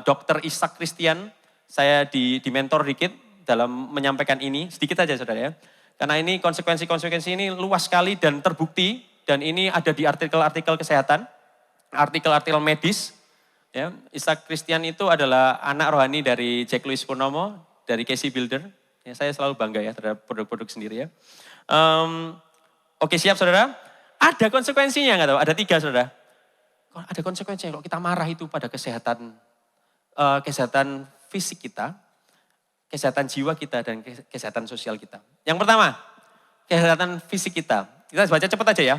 Dr. Ishak Christian. Saya di mentor dikit dalam menyampaikan ini. Sedikit aja saudara ya. Karena ini konsekuensi-konsekuensi ini luas sekali dan terbukti. Dan ini ada di artikel-artikel kesehatan, artikel-artikel medis. Ya, Ishak Christian itu adalah anak rohani dari Jack Louis Purnomo, dari Casey Builder. Ya, saya selalu bangga ya terhadap produk-produk sendiri ya. Oke siap saudara? Ada konsekuensinya nggak tahu? Ada 3 saudara. Ada konsekuensinya kalau kita marah itu pada kesehatan fisik kita, kesehatan jiwa kita dan kesehatan sosial kita. Yang pertama, kesehatan fisik kita. Kita baca cepat aja ya.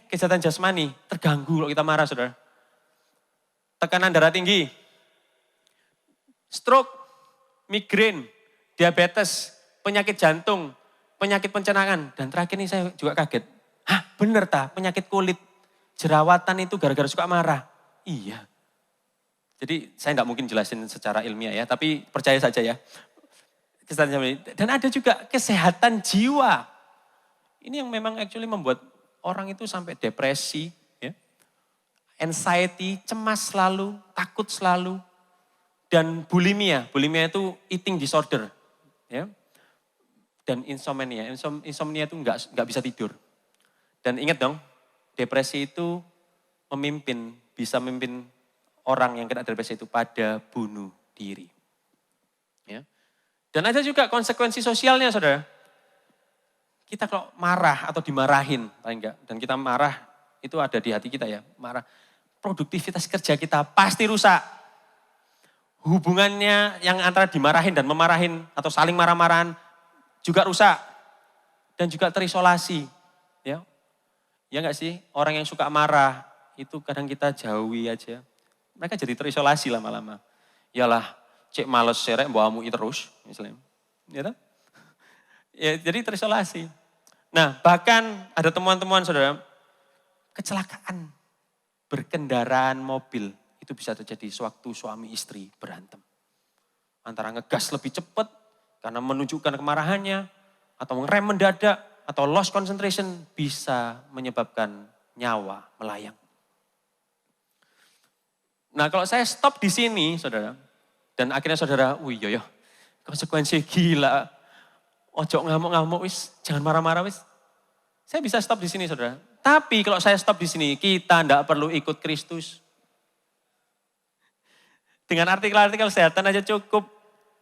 Kesehatan jasmani terganggu kalau kita marah saudara. Tekanan darah tinggi, stroke, migrain, diabetes, penyakit jantung, penyakit pencernaan. Dan terakhir ini saya juga kaget. Bener penyakit kulit, jerawatan itu gara-gara suka marah. Iya. Jadi saya nggak mungkin jelasin secara ilmiah ya, tapi percaya saja ya. Dan ada juga kesehatan jiwa. Ini yang memang actually membuat orang itu sampai depresi, ya. Anxiety, cemas selalu, takut selalu. Dan bulimia itu eating disorder. Ya. Dan insomnia itu nggak bisa tidur. Dan ingat dong, depresi itu bisa memimpin orang yang kena depresi itu pada bunuh diri. Ya. Dan ada juga konsekuensi sosialnya saudara. Kita kalau marah atau dimarahin, paling enggak, dan kita marah itu ada di hati kita ya, marah. Produktivitas kerja kita pasti rusak. Hubungannya yang antara dimarahin dan memarahin atau saling marah-marahan juga rusak. Dan juga terisolasi. Ya. Ya enggak sih, orang yang suka marah itu kadang kita jauhi aja. Mereka jadi terisolasi lama-lama. Yalah, cek males serek bawa mui terus misalnya. Ya, kan? Ya jadi terisolasi. Nah bahkan ada temuan-temuan saudara, kecelakaan berkendaraan mobil itu bisa terjadi sewaktu suami istri berantem. Antara ngegas lebih cepat karena menunjukkan kemarahannya atau ngerem mendadak. Atau lost concentration bisa menyebabkan nyawa melayang. Nah kalau saya stop di sini saudara, dan akhirnya saudara, yo, konsekuensi gila, ojo ngamuk-ngamuk wis, jangan marah-marah wis. Saya bisa stop di sini saudara. Tapi kalau saya stop di sini, kita tidak perlu ikut Kristus. Dengan artikel-artikel kesehatan aja cukup.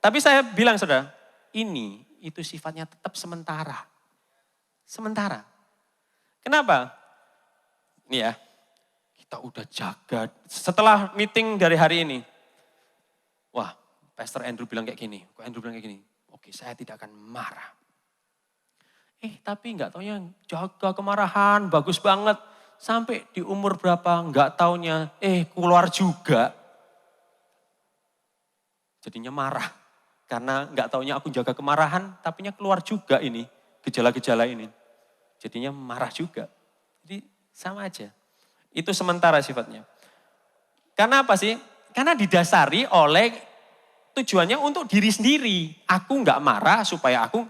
Tapi saya bilang saudara, itu sifatnya tetap sementara. Sementara. Kenapa? Ini ya, kita udah jaga. Setelah meeting dari hari ini, wah Pastor Andrew bilang kayak gini, oke saya tidak akan marah. Tapi nggak taunya jaga kemarahan, bagus banget. Sampai di umur berapa, nggak taunya, keluar juga. Jadinya marah. Karena nggak taunya aku jaga kemarahan, tapinya keluar juga ini. Gejala-gejala ini. Jadinya marah juga. Jadi sama aja. Itu sementara sifatnya. Karena apa sih? Karena didasari oleh tujuannya untuk diri sendiri. Aku nggak marah supaya aku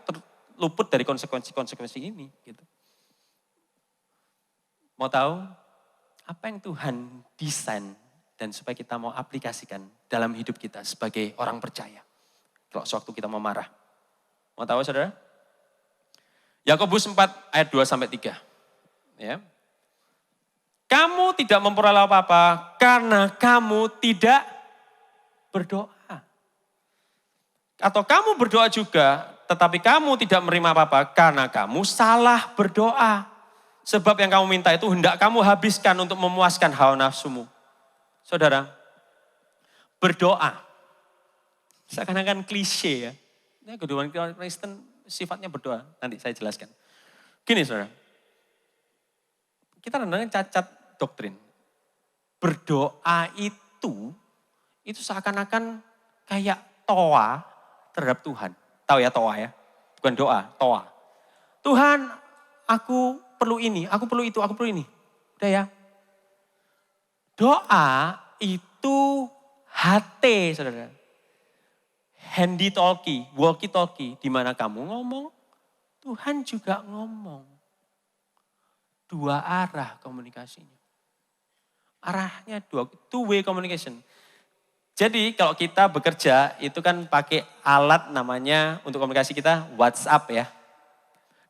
luput dari konsekuensi-konsekuensi ini. Gitu. Mau tahu apa yang Tuhan desain dan supaya kita mau aplikasikan dalam hidup kita sebagai orang percaya. Kalau sewaktu kita mau marah. Mau tahu saudara? Yakobus 4 ayat 2-3. Ya. Kamu tidak memperoleh apa-apa karena kamu tidak berdoa. Atau kamu berdoa juga tetapi kamu tidak menerima apa-apa karena kamu salah berdoa. Sebab yang kamu minta itu hendak kamu habiskan untuk memuaskan hawa nafsumu. Saudara, berdoa. Seakan-akan klise ya. Kehidupan Kristen sifatnya berdoa. Nanti saya jelaskan. Gini saudara, kita kadang-kadang cacat doktrin. Berdoa itu seakan-akan kayak toa terhadap Tuhan. Tahu ya toa ya? Bukan doa, toa. Tuhan, aku perlu ini, aku perlu itu, aku perlu ini. Udah ya. Doa itu HT, saudara. Handy talkie, walkie talkie. Di mana kamu ngomong, Tuhan juga ngomong. Dua arah komunikasinya. Arahnya two way communication. Jadi kalau kita bekerja itu kan pakai alat namanya untuk komunikasi kita WhatsApp ya.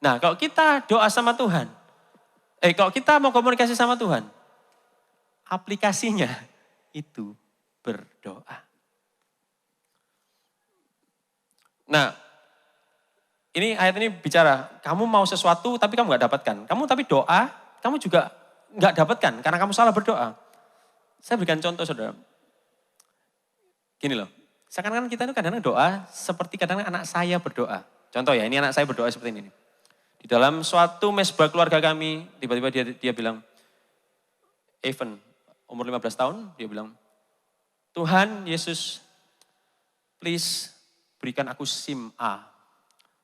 Nah kalau kita doa sama Tuhan, kalau kita mau komunikasi sama Tuhan, aplikasinya itu berdoa. Nah ini ayat ini bicara, kamu mau sesuatu tapi kamu gak dapatkan. Kamu tapi doa, kamu juga gak dapatkan karena kamu salah berdoa. Saya berikan contoh saudara. Gini loh, seakan-akan kita itu kadang-kadang doa seperti kadang-kadang anak saya berdoa. Contoh ya, ini anak saya berdoa seperti ini. Di dalam suatu mesbah keluarga kami, tiba-tiba dia bilang, Evan, umur 15 tahun, dia bilang, Tuhan Yesus, please berikan aku SIM A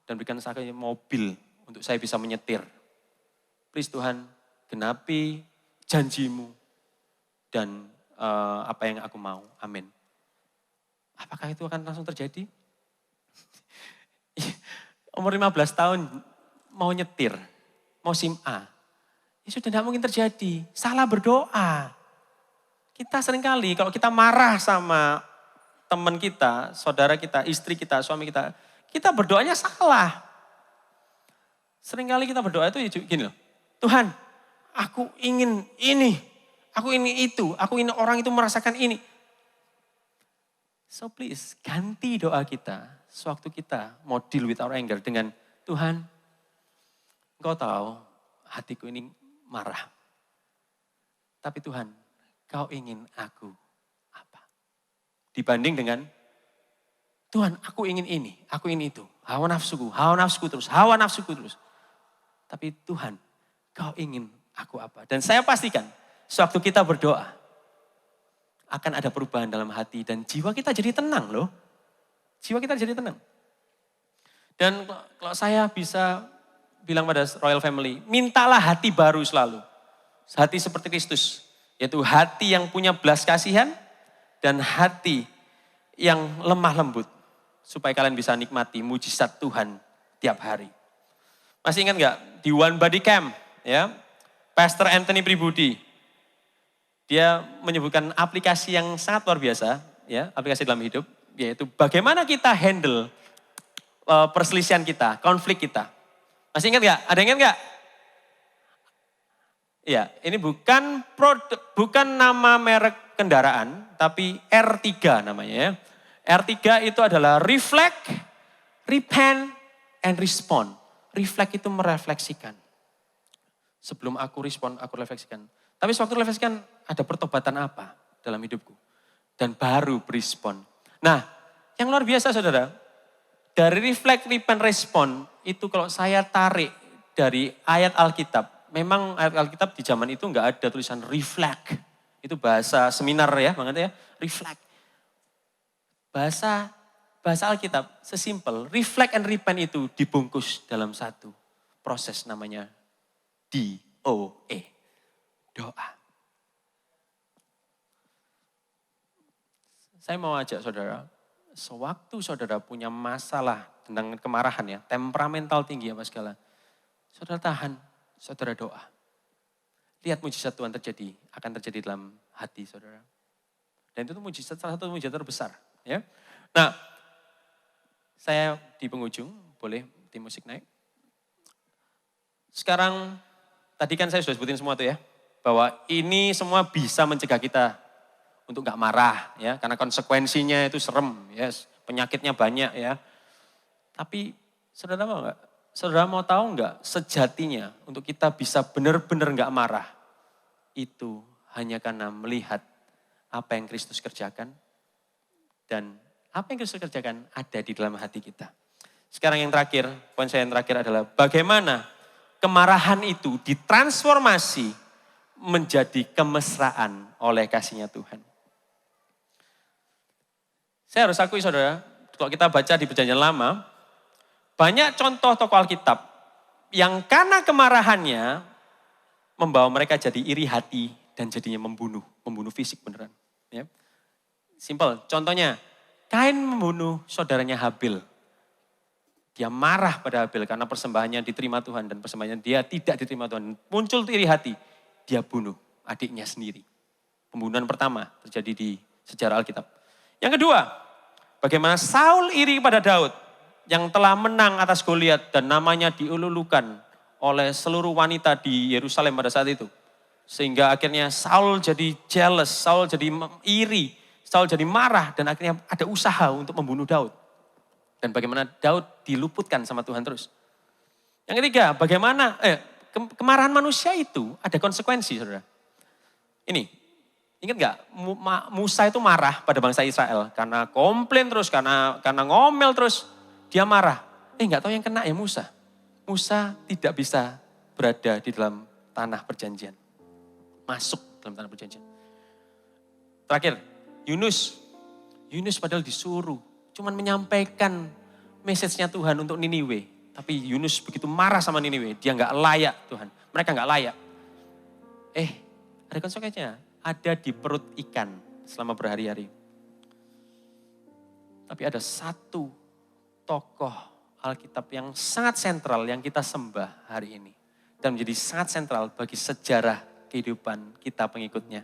dan berikan saya mobil untuk saya bisa menyetir. Please Tuhan, genapi janjimu dan apa yang aku mau. Amin. Apakah itu akan langsung terjadi? Umur 15 tahun mau nyetir, mau SIM A. Ya sudah tidak mungkin terjadi. Salah berdoa. Kita seringkali kalau kita marah sama teman kita, saudara kita, istri kita, suami kita berdoanya salah. Seringkali kita berdoa itu gini loh. Tuhan, aku ingin ini, aku ingin itu, aku ingin orang itu merasakan ini. So please, ganti doa kita sewaktu kita mau deal with our anger dengan Tuhan, Engkau tahu hatiku ini marah. Tapi Tuhan, Kau ingin aku apa? Dibanding dengan Tuhan, aku ingin ini, aku ingin itu. Hawa nafsuku terus. Tapi Tuhan, Kau ingin aku apa? Dan saya pastikan, sewaktu kita berdoa, akan ada perubahan dalam hati dan jiwa kita jadi tenang loh. Jiwa kita jadi tenang. Dan kalau saya bisa bilang pada Royal Family, mintalah hati baru selalu. Hati seperti Kristus, yaitu hati yang punya belas kasihan dan hati yang lemah lembut. Supaya kalian bisa nikmati mujizat Tuhan tiap hari. Masih ingat gak di One Body Camp ya, Pastor Anthony Pribudi, dia menyebutkan aplikasi yang sangat luar biasa, ya, aplikasi dalam hidup, yaitu bagaimana kita handle perselisihan kita, konflik kita. Masih ingat gak? Ada yang ingat gak? Ya, ini bukan nama merek kendaraan, tapi R3 namanya ya. R3 itu adalah reflect, repent, and respond. Reflect itu merefleksikan. Sebelum aku respon, aku refleksikan. Tapi sewaktu refleksikan, ada pertobatan apa dalam hidupku. Dan baru berespon. Nah, yang luar biasa saudara, dari reflect, repent, respon, itu kalau saya tarik dari ayat Alkitab, memang ayat Alkitab di zaman itu enggak ada tulisan reflect. Itu bahasa seminar ya, banget ya, reflect. Bahasa Alkitab sesimpel, reflect and repent itu dibungkus dalam satu proses namanya DOA. Doa. Saya mau ajak saudara, sewaktu saudara punya masalah tentang kemarahan ya, temperamental tinggi apa segala, saudara tahan, saudara doa. Lihat mujizat Tuhan akan terjadi dalam hati saudara. Dan itu mujizat, salah satu mujizat terbesar. Ya. Nah, saya di penghujung, boleh tim musik naik. Sekarang, tadi kan saya sudah sebutin semua tuh ya, bahwa ini semua bisa mencegah kita untuk gak marah ya, karena konsekuensinya itu serem ya, penyakitnya banyak ya. Tapi saudara mau gak? Saudara mau tahu gak sejatinya untuk kita bisa benar-benar gak marah, itu hanya karena melihat apa yang Kristus kerjakan. Dan apa yang Kristus kerjakan ada di dalam hati kita. Sekarang yang terakhir, poin saya yang terakhir adalah bagaimana kemarahan itu ditransformasi menjadi kemesraan oleh kasih-Nya Tuhan. Saya harus akui saudara, kalau kita baca di Perjanjian Lama, banyak contoh tokoh Alkitab yang karena kemarahannya membawa mereka jadi iri hati dan jadinya membunuh fisik beneran. Ya. Simple, contohnya Kain membunuh saudaranya Habil. Dia marah pada Habil karena persembahannya diterima Tuhan dan persembahannya dia tidak diterima Tuhan. Muncul iri hati, dia bunuh adiknya sendiri. Pembunuhan pertama terjadi di sejarah Alkitab. Yang kedua, bagaimana Saul iri pada Daud yang telah menang atas Goliat dan namanya diululukan oleh seluruh wanita di Yerusalem pada saat itu. Sehingga akhirnya Saul jadi jealous, Saul jadi iri, Saul jadi marah dan akhirnya ada usaha untuk membunuh Daud. Dan bagaimana Daud diluputkan sama Tuhan terus. Yang ketiga, bagaimana kemarahan manusia itu ada konsekuensi, saudara. Ini, ingat gak? Musa itu marah pada bangsa Israel karena komplain terus, karena ngomel terus. Dia marah. Gak tahu yang kena ya Musa. Musa tidak bisa berada di dalam tanah perjanjian. Masuk dalam tanah perjanjian. Terakhir, Yunus padahal disuruh. Cuman menyampaikan message-nya Tuhan untuk Niniwe. Tapi Yunus begitu marah sama Niniwe. Dia gak layak Tuhan. Mereka gak layak. Ada konsekuensinya. Ada di perut ikan selama berhari-hari. Tapi ada satu tokoh Alkitab yang sangat sentral yang kita sembah hari ini. Dan menjadi sangat sentral bagi sejarah kehidupan kita pengikutnya.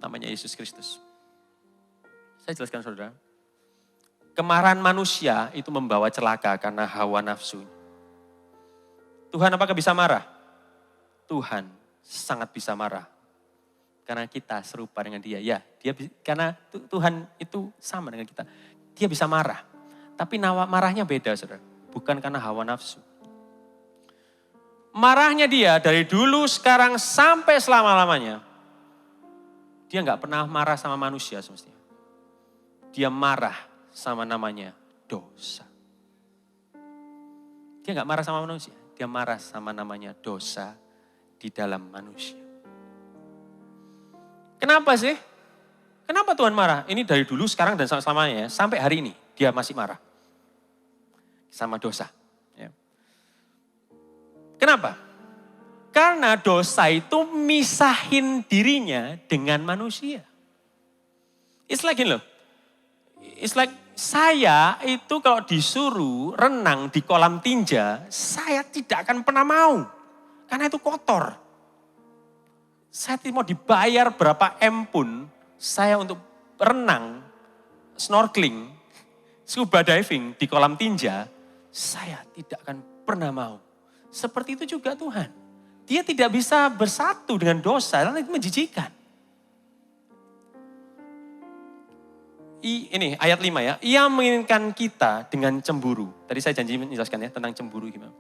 Namanya Yesus Kristus. Saya jelaskan saudara. Kemarahan manusia itu membawa celaka karena hawa nafsu. Tuhan apakah bisa marah? Tuhan sangat bisa marah. Karena kita serupa dengan dia. Ya, karena Tuhan itu sama dengan kita. Dia bisa marah. Tapi marahnya beda saudara. Bukan karena hawa nafsu. Marahnya dia dari dulu, sekarang, sampai selama-lamanya. Dia gak pernah marah sama manusia semestinya. Dia marah sama namanya dosa. Dia gak marah sama manusia. Dia marah sama namanya dosa di dalam manusia. Kenapa sih? Kenapa Tuhan marah? Ini dari dulu, sekarang, dan selamanya ya. Sampai hari ini dia masih marah. Sama dosa. Ya. Kenapa? Karena dosa itu misahin dirinya dengan manusia. It's like ini loh. It's like saya itu kalau disuruh renang di kolam tinja, saya tidak akan pernah mau. Karena itu kotor. Saya tidak mau dibayar berapa M pun, saya untuk renang, snorkeling, scuba diving di kolam tinja, saya tidak akan pernah mau. Seperti itu juga Tuhan. Dia tidak bisa bersatu dengan dosa, karena itu menjijikan. Ini ayat 5 ya. Ia menginginkan kita dengan cemburu. Tadi saya janji menjelaskan ya tentang cemburu gimana.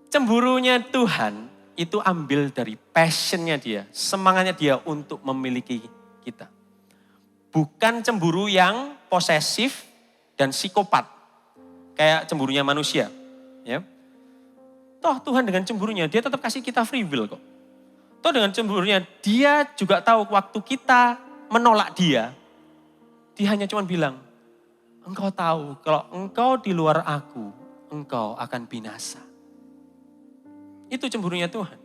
Cemburunya Tuhan itu ambil dari passionnya dia. Semangatnya dia untuk memiliki kita. Bukan cemburu yang posesif dan psikopat. Kayak cemburunya manusia. Ya. Toh Tuhan dengan cemburunya dia tetap kasih kita free will kok. Toh dengan cemburunya dia juga tahu waktu kita menolak dia. Dia hanya cuma bilang, engkau tahu kalau engkau di luar aku, engkau akan binasa. Itu cemburunya Tuhan.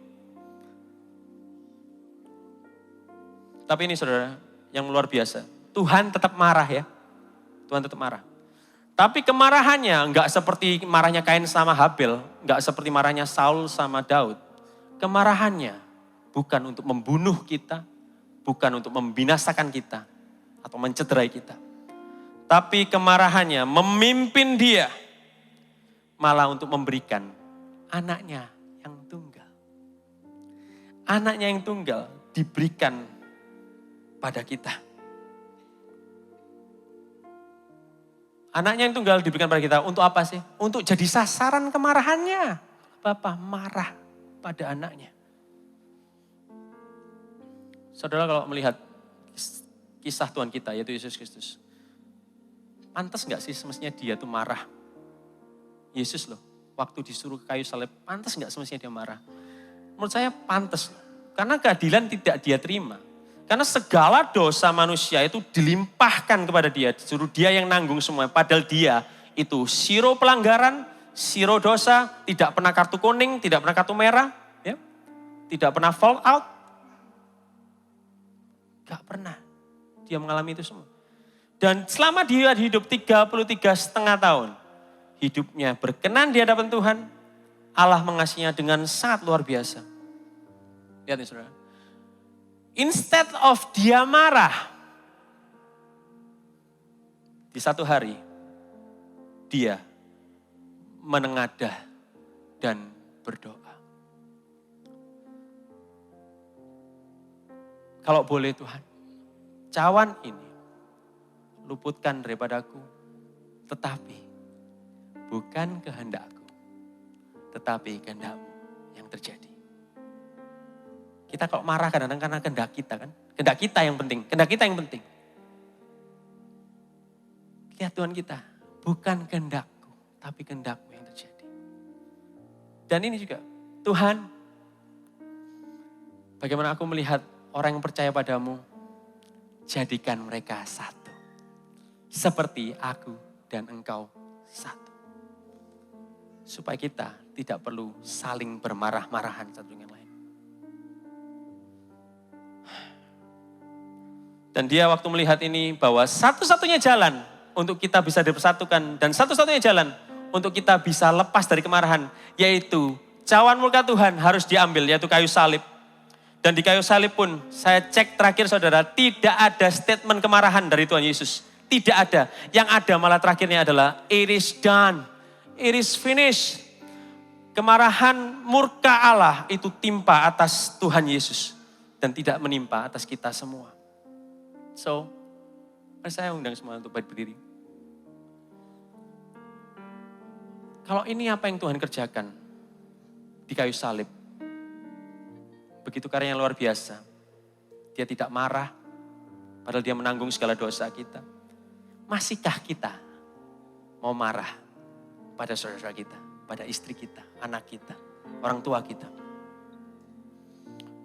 Tapi ini saudara, yang luar biasa. Tuhan tetap marah ya. Tuhan tetap marah. Tapi kemarahannya enggak seperti marahnya Kain sama Habil. Enggak seperti marahnya Saul sama Daud. Kemarahannya bukan untuk membunuh kita. Bukan untuk membinasakan kita. Atau mencederai kita. Tapi kemarahannya memimpin dia. Malah untuk memberikan anaknya yang tunggal. Anaknya yang tunggal diberikan pada kita. Anaknya yang tunggal diberikan pada kita untuk apa sih? Untuk jadi sasaran kemarahannya. Bapa marah pada anaknya. Saudara kalau melihat kisah Tuhan kita yaitu Yesus Kristus. Pantas gak sih semestinya dia tuh marah? Yesus loh. waktu disuruh ke kayu salib, pantas nggak semestinya dia marah? Menurut saya pantas. Karena keadilan tidak dia terima. Karena segala dosa manusia itu dilimpahkan kepada dia. Disuruh dia yang nanggung semua. Padahal dia itu zero pelanggaran, zero dosa, tidak pernah kartu kuning, tidak pernah kartu merah, ya, tidak pernah fall out. Gak pernah dia mengalami itu semua. Dan selama dia hidup 33,5 tahun, hidupnya berkenan di hadapan Tuhan, Allah mengasihinya dengan sangat luar biasa. Lihat nih saudara. Instead of dia marah, di satu hari, dia menengadah dan berdoa. Kalau boleh Tuhan, cawan ini luputkan daripadaku, tetapi bukan kehendakku, tetapi kehendak-Mu yang terjadi. Kita kalau marah kadang-kadang karena kehendak kita kan, kehendak kita yang penting, kehendak kita yang penting. Lihat Tuhan kita, bukan kehendakku, tapi kehendak-Mu yang terjadi. Dan ini juga, Tuhan, bagaimana aku melihat orang yang percaya padamu, jadikan mereka satu. Seperti aku dan engkau satu. Supaya kita tidak perlu saling bermarah-marahan satu dengan lain. Dan dia waktu melihat ini bahwa satu-satunya jalan untuk kita bisa dipersatukan dan satu-satunya jalan untuk kita bisa lepas dari kemarahan, yaitu cawan murka Tuhan harus diambil, yaitu kayu salib. Dan di kayu salib pun saya cek terakhir saudara, tidak ada statement kemarahan dari Tuhan Yesus. Tidak ada. Yang ada malah terakhirnya adalah it is done, it is finished. Kemarahan murka Allah itu timpa atas Tuhan Yesus dan tidak menimpa atas kita semua. So, mari saya undang semua untuk berdiri. Kalau ini apa yang Tuhan kerjakan di kayu salib, begitu karyanya luar biasa. Dia tidak marah, padahal dia menanggung segala dosa kita. Masihkah kita mau marah pada saudara kita, pada istri kita, anak kita, orang tua kita?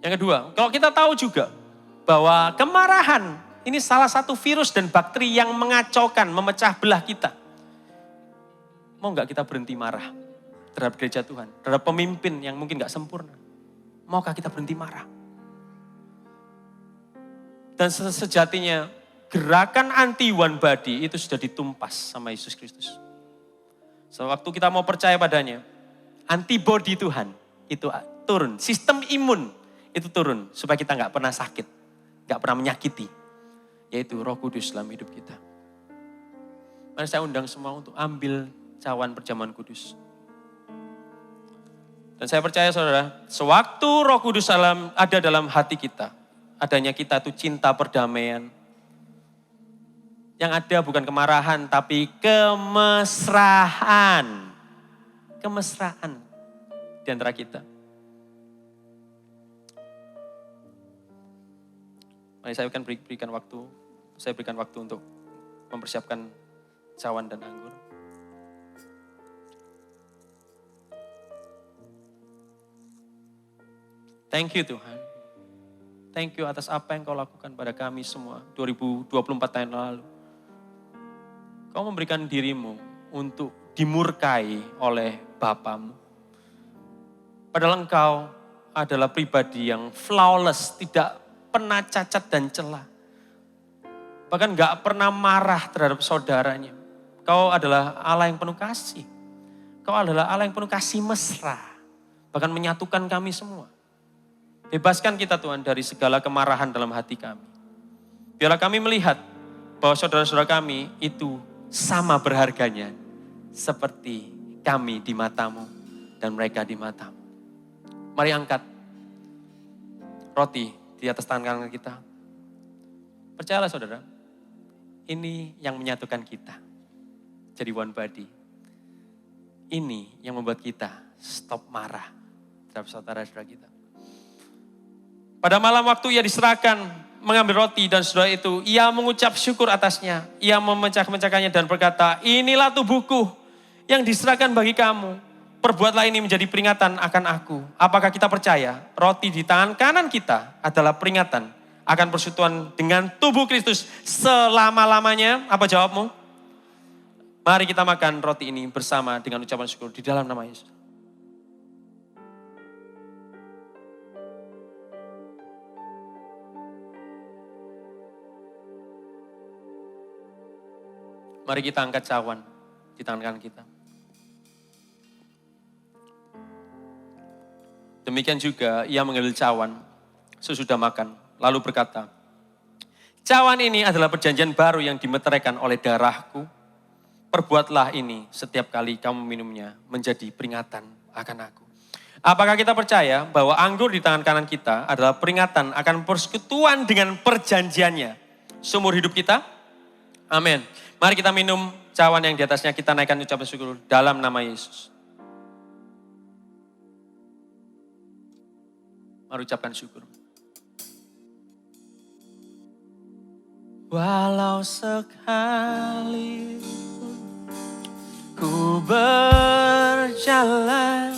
Yang kedua, kalau kita tahu juga bahwa kemarahan ini salah satu virus dan bakteri yang mengacaukan, memecah belah kita. Mau gak kita berhenti marah terhadap gereja Tuhan, terhadap pemimpin yang mungkin gak sempurna? Maukah kita berhenti marah? Dan sejatinya gerakan anti one body itu sudah ditumpas sama Yesus Kristus. Sewaktu kita mau percaya padanya, antibody Tuhan itu turun. Sistem imun itu turun supaya kita gak pernah sakit, gak pernah menyakiti. Yaitu Roh Kudus dalam hidup kita. Mari saya undang semua untuk ambil cawan perjamuan kudus. Dan saya percaya saudara, sewaktu Roh Kudus ada dalam hati kita, adanya kita itu cinta perdamaian. Yang ada bukan kemarahan, tapi kemesraan. Kemesraan di antara kita. Mari saya akan berikan waktu, untuk mempersiapkan cawan dan anggur. Thank you Tuhan. Thank you atas apa yang Kau lakukan pada kami semua 2024 tahun lalu. Kau memberikan dirimu untuk dimurkai oleh Bapamu. Padahal Engkau adalah pribadi yang flawless, tidak pernah cacat dan celah. Bahkan gak pernah marah terhadap saudaranya. Kau adalah Allah yang penuh kasih. Kau adalah Allah yang penuh kasih mesra. Bahkan menyatukan kami semua. Bebaskan kita Tuhan dari segala kemarahan dalam hati kami. Biarlah kami melihat bahwa saudara-saudara kami itu sama berharganya. Seperti kami di matamu dan mereka di matamu. Mari angkat roti di atas tangan kanan kita. Percayalah saudara, ini yang menyatukan kita. Jadi one body. Ini yang membuat kita stop marah terhadap saudara-saudara kita. Pada malam waktu ia diserahkan mengambil roti dan saudara itu, ia mengucap syukur atasnya. Ia memecah-mecahkannya dan berkata, inilah tubuhku yang diserahkan bagi kamu. perbuatlah ini menjadi peringatan akan aku. Apakah kita percaya roti di tangan kanan kita adalah peringatan akan persekutuan dengan tubuh Kristus selama-lamanya? Apa jawabmu? Mari kita makan roti ini bersama dengan ucapan syukur di dalam nama Yesus. Mari kita angkat cawan di tangan kanan kita. Demikian juga ia mengambil cawan sesudah makan, lalu berkata, cawan ini adalah perjanjian baru yang dimeteraikan oleh darahku. Perbuatlah ini setiap kali kamu minumnya menjadi peringatan akan aku. Apakah kita percaya bahwa anggur di tangan kanan kita adalah peringatan akan persekutuan dengan perjanjiannya seumur hidup kita? Amin. Mari kita minum cawan yang di atasnya, kita naikkan ucapan syukur dalam nama Yesus. Mari ucapkan syukur. Walau sekali ku berjalan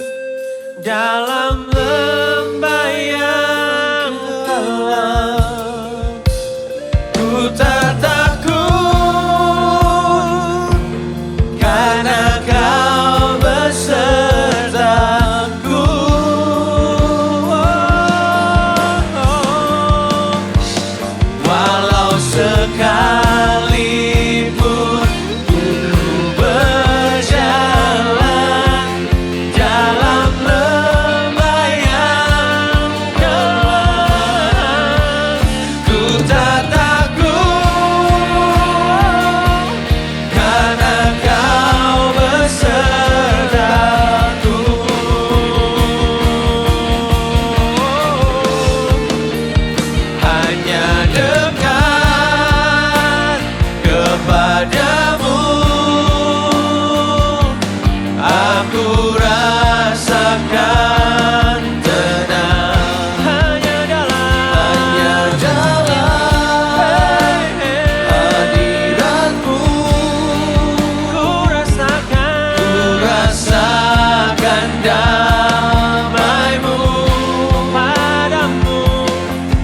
dalam lembah yang gelap, ku tak takut karena kau besertaku. Walau sekalipun ku berjalan dalam lembah yang gelap, ku tak takut karena kau besertaku. Hanya dekat kepadamu aku rasakan tenang. Hanya dalam hadiratmu ku rasakan damaimu.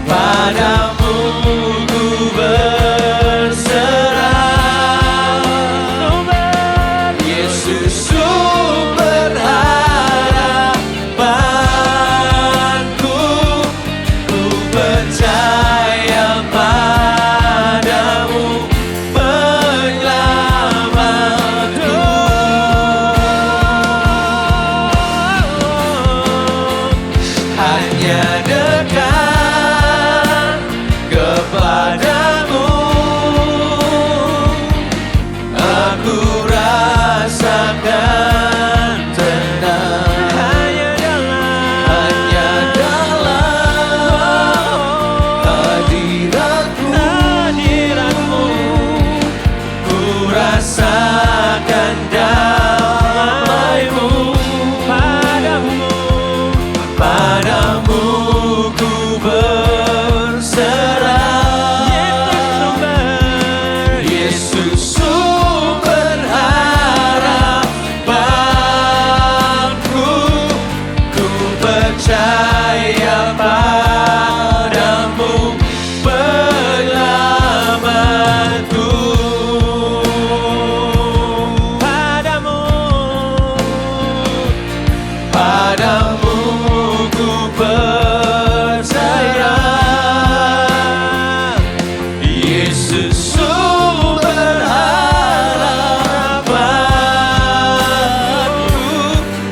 Padamu ku berserah, Yesus sumber harapanku. Ku percaya padamu penyelamatku. Hanya dekat kepadamu aku rasakan tenang. Hanya dalam hadiratmu ku rasakan damaimu. Padamu ku berserah, Yesus sumber harapanku. Ku percaya padamu penyelamatku. Padamu ku percaya, Yesus sumber harapanku.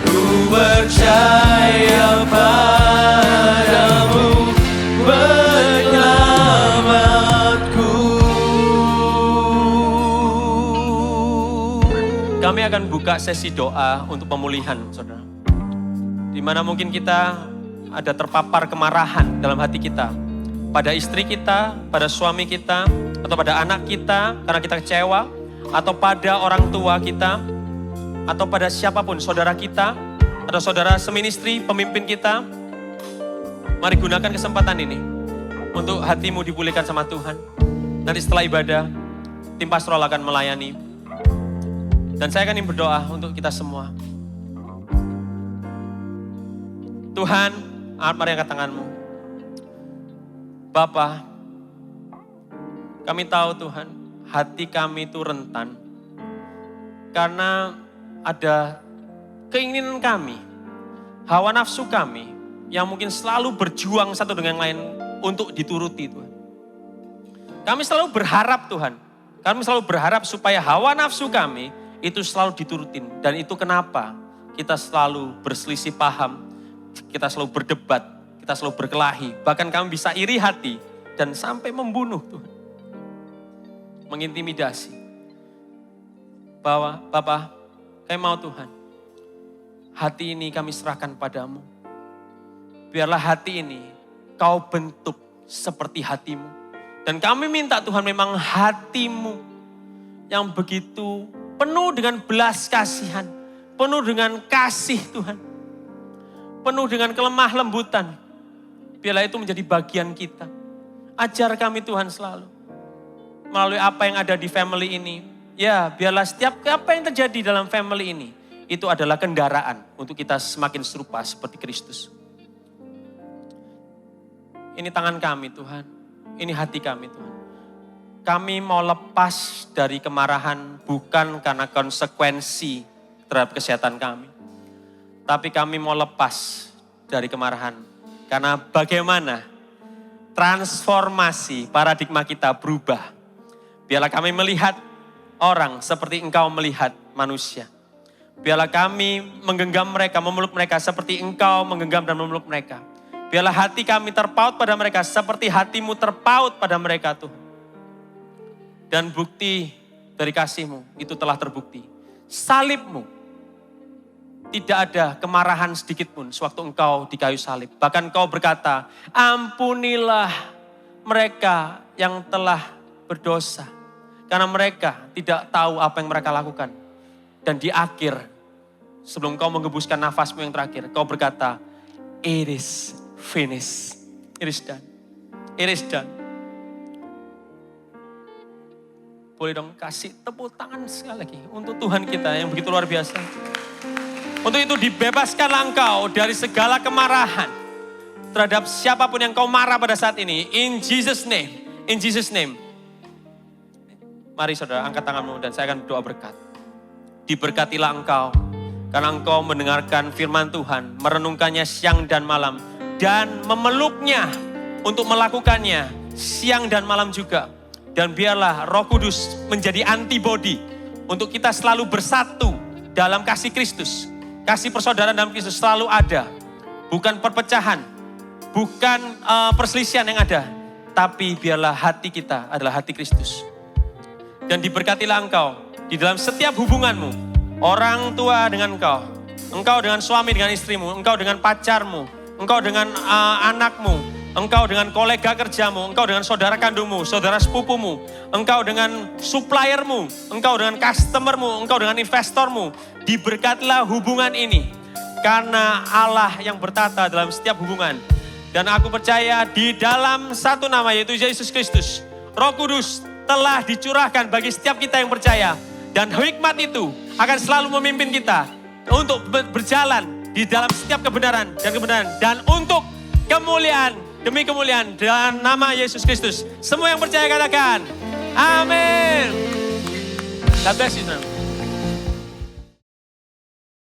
Ku percaya padamu penyelamatku. Kami akan buka sesi doa untuk pemulihan, saudara. Di mana mungkin kita ada terpapar kemarahan dalam hati kita. Pada istri kita, pada suami kita, atau pada anak kita karena kita kecewa. Atau pada orang tua kita, atau pada siapapun, saudara kita, atau saudara seministri, pemimpin kita. Mari gunakan kesempatan ini untuk hatimu dipulihkan sama Tuhan. Nanti setelah ibadah, tim pastoral akan melayani. Dan saya akan berdoa untuk kita semua. Tuhan, mari angkat tanganmu. Bapa, kami tahu Tuhan, hati kami itu rentan. Karena ada keinginan kami, hawa nafsu kami, yang mungkin selalu berjuang satu dengan yang lain untuk dituruti Tuhan. Kami selalu berharap Tuhan, kami selalu berharap supaya hawa nafsu kami itu selalu diturutin. Dan itu kenapa kita selalu berselisih paham, kita selalu berdebat, kita selalu berkelahi. Bahkan kami bisa iri hati dan sampai membunuh Tuhan. Mengintimidasi. Bahwa Bapa, kami mau Tuhan, hati ini kami serahkan padamu. Biarlah hati ini kau bentuk seperti hatimu. Dan kami minta Tuhan memang hatimu yang begitu penuh dengan belas kasihan. Penuh dengan kasih Tuhan. Penuh dengan kelemah lembutan. Biarlah itu menjadi bagian kita. Ajar kami Tuhan selalu. Melalui apa yang ada di family ini. Ya, biarlah setiap apa yang terjadi dalam family ini, itu adalah kendaraan untuk kita semakin serupa seperti Kristus. Ini tangan kami Tuhan, ini hati kami Tuhan. Kami mau lepas dari kemarahan bukan karena konsekuensi terhadap kesehatan kami. Tapi kami mau lepas dari kemarahan karena bagaimana transformasi paradigma kita berubah. Biarlah kami melihat orang seperti Engkau melihat manusia. Biarlah kami menggenggam mereka, memeluk mereka seperti Engkau menggenggam dan memeluk mereka. Biarlah hati kami terpaut pada mereka seperti hatimu terpaut pada mereka Tuhan. Dan bukti dari kasih-Mu itu telah terbukti. Salib-Mu, tidak ada kemarahan sedikit pun sewaktu Engkau di kayu salib. Bahkan Engkau berkata, ampunilah mereka yang telah berdosa. Karena mereka tidak tahu apa yang mereka lakukan. Dan di akhir, sebelum kau menghembuskan nafasmu yang terakhir, kau berkata, it is finished. It is done. It is done. Boleh dong kasih tepuk tangan sekali lagi untuk Tuhan kita yang begitu luar biasa. Untuk itu dibebaskanlah engkau dari segala kemarahan terhadap siapapun yang kau marah pada saat ini. In Jesus' name. In Jesus' name. Mari saudara, angkat tanganmu dan saya akan berdoa berkat. Diberkatilah engkau, karena engkau mendengarkan firman Tuhan, merenungkannya siang dan malam, dan memeluknya untuk melakukannya siang dan malam juga. Dan biarlah Roh Kudus menjadi antibodi untuk kita selalu bersatu dalam kasih Kristus. Kasih persaudaraan dalam Kristus selalu ada. Bukan perpecahan, bukan perselisihan yang ada, tapi biarlah hati kita adalah hati Kristus. Dan diberkatilah engkau di dalam setiap hubunganmu. Orang tua dengan engkau dengan suami dengan istrimu, engkau dengan pacarmu, engkau dengan anakmu, engkau dengan kolega kerjamu, engkau dengan saudara kandungmu, saudara sepupumu, engkau dengan suppliermu, engkau dengan customermu, engkau dengan investormu. Diberkatilah hubungan ini. Karena Allah yang bertata dalam setiap hubungan. Dan aku percaya di dalam satu nama yaitu Yesus Kristus, Roh Kudus telah dicurahkan bagi setiap kita yang percaya. Dan hikmat itu akan selalu memimpin kita untuk berjalan di dalam setiap kebenaran. Dan untuk kemuliaan, demi kemuliaan dalam nama Yesus Kristus. Semua yang percaya katakan, amin. God bless you.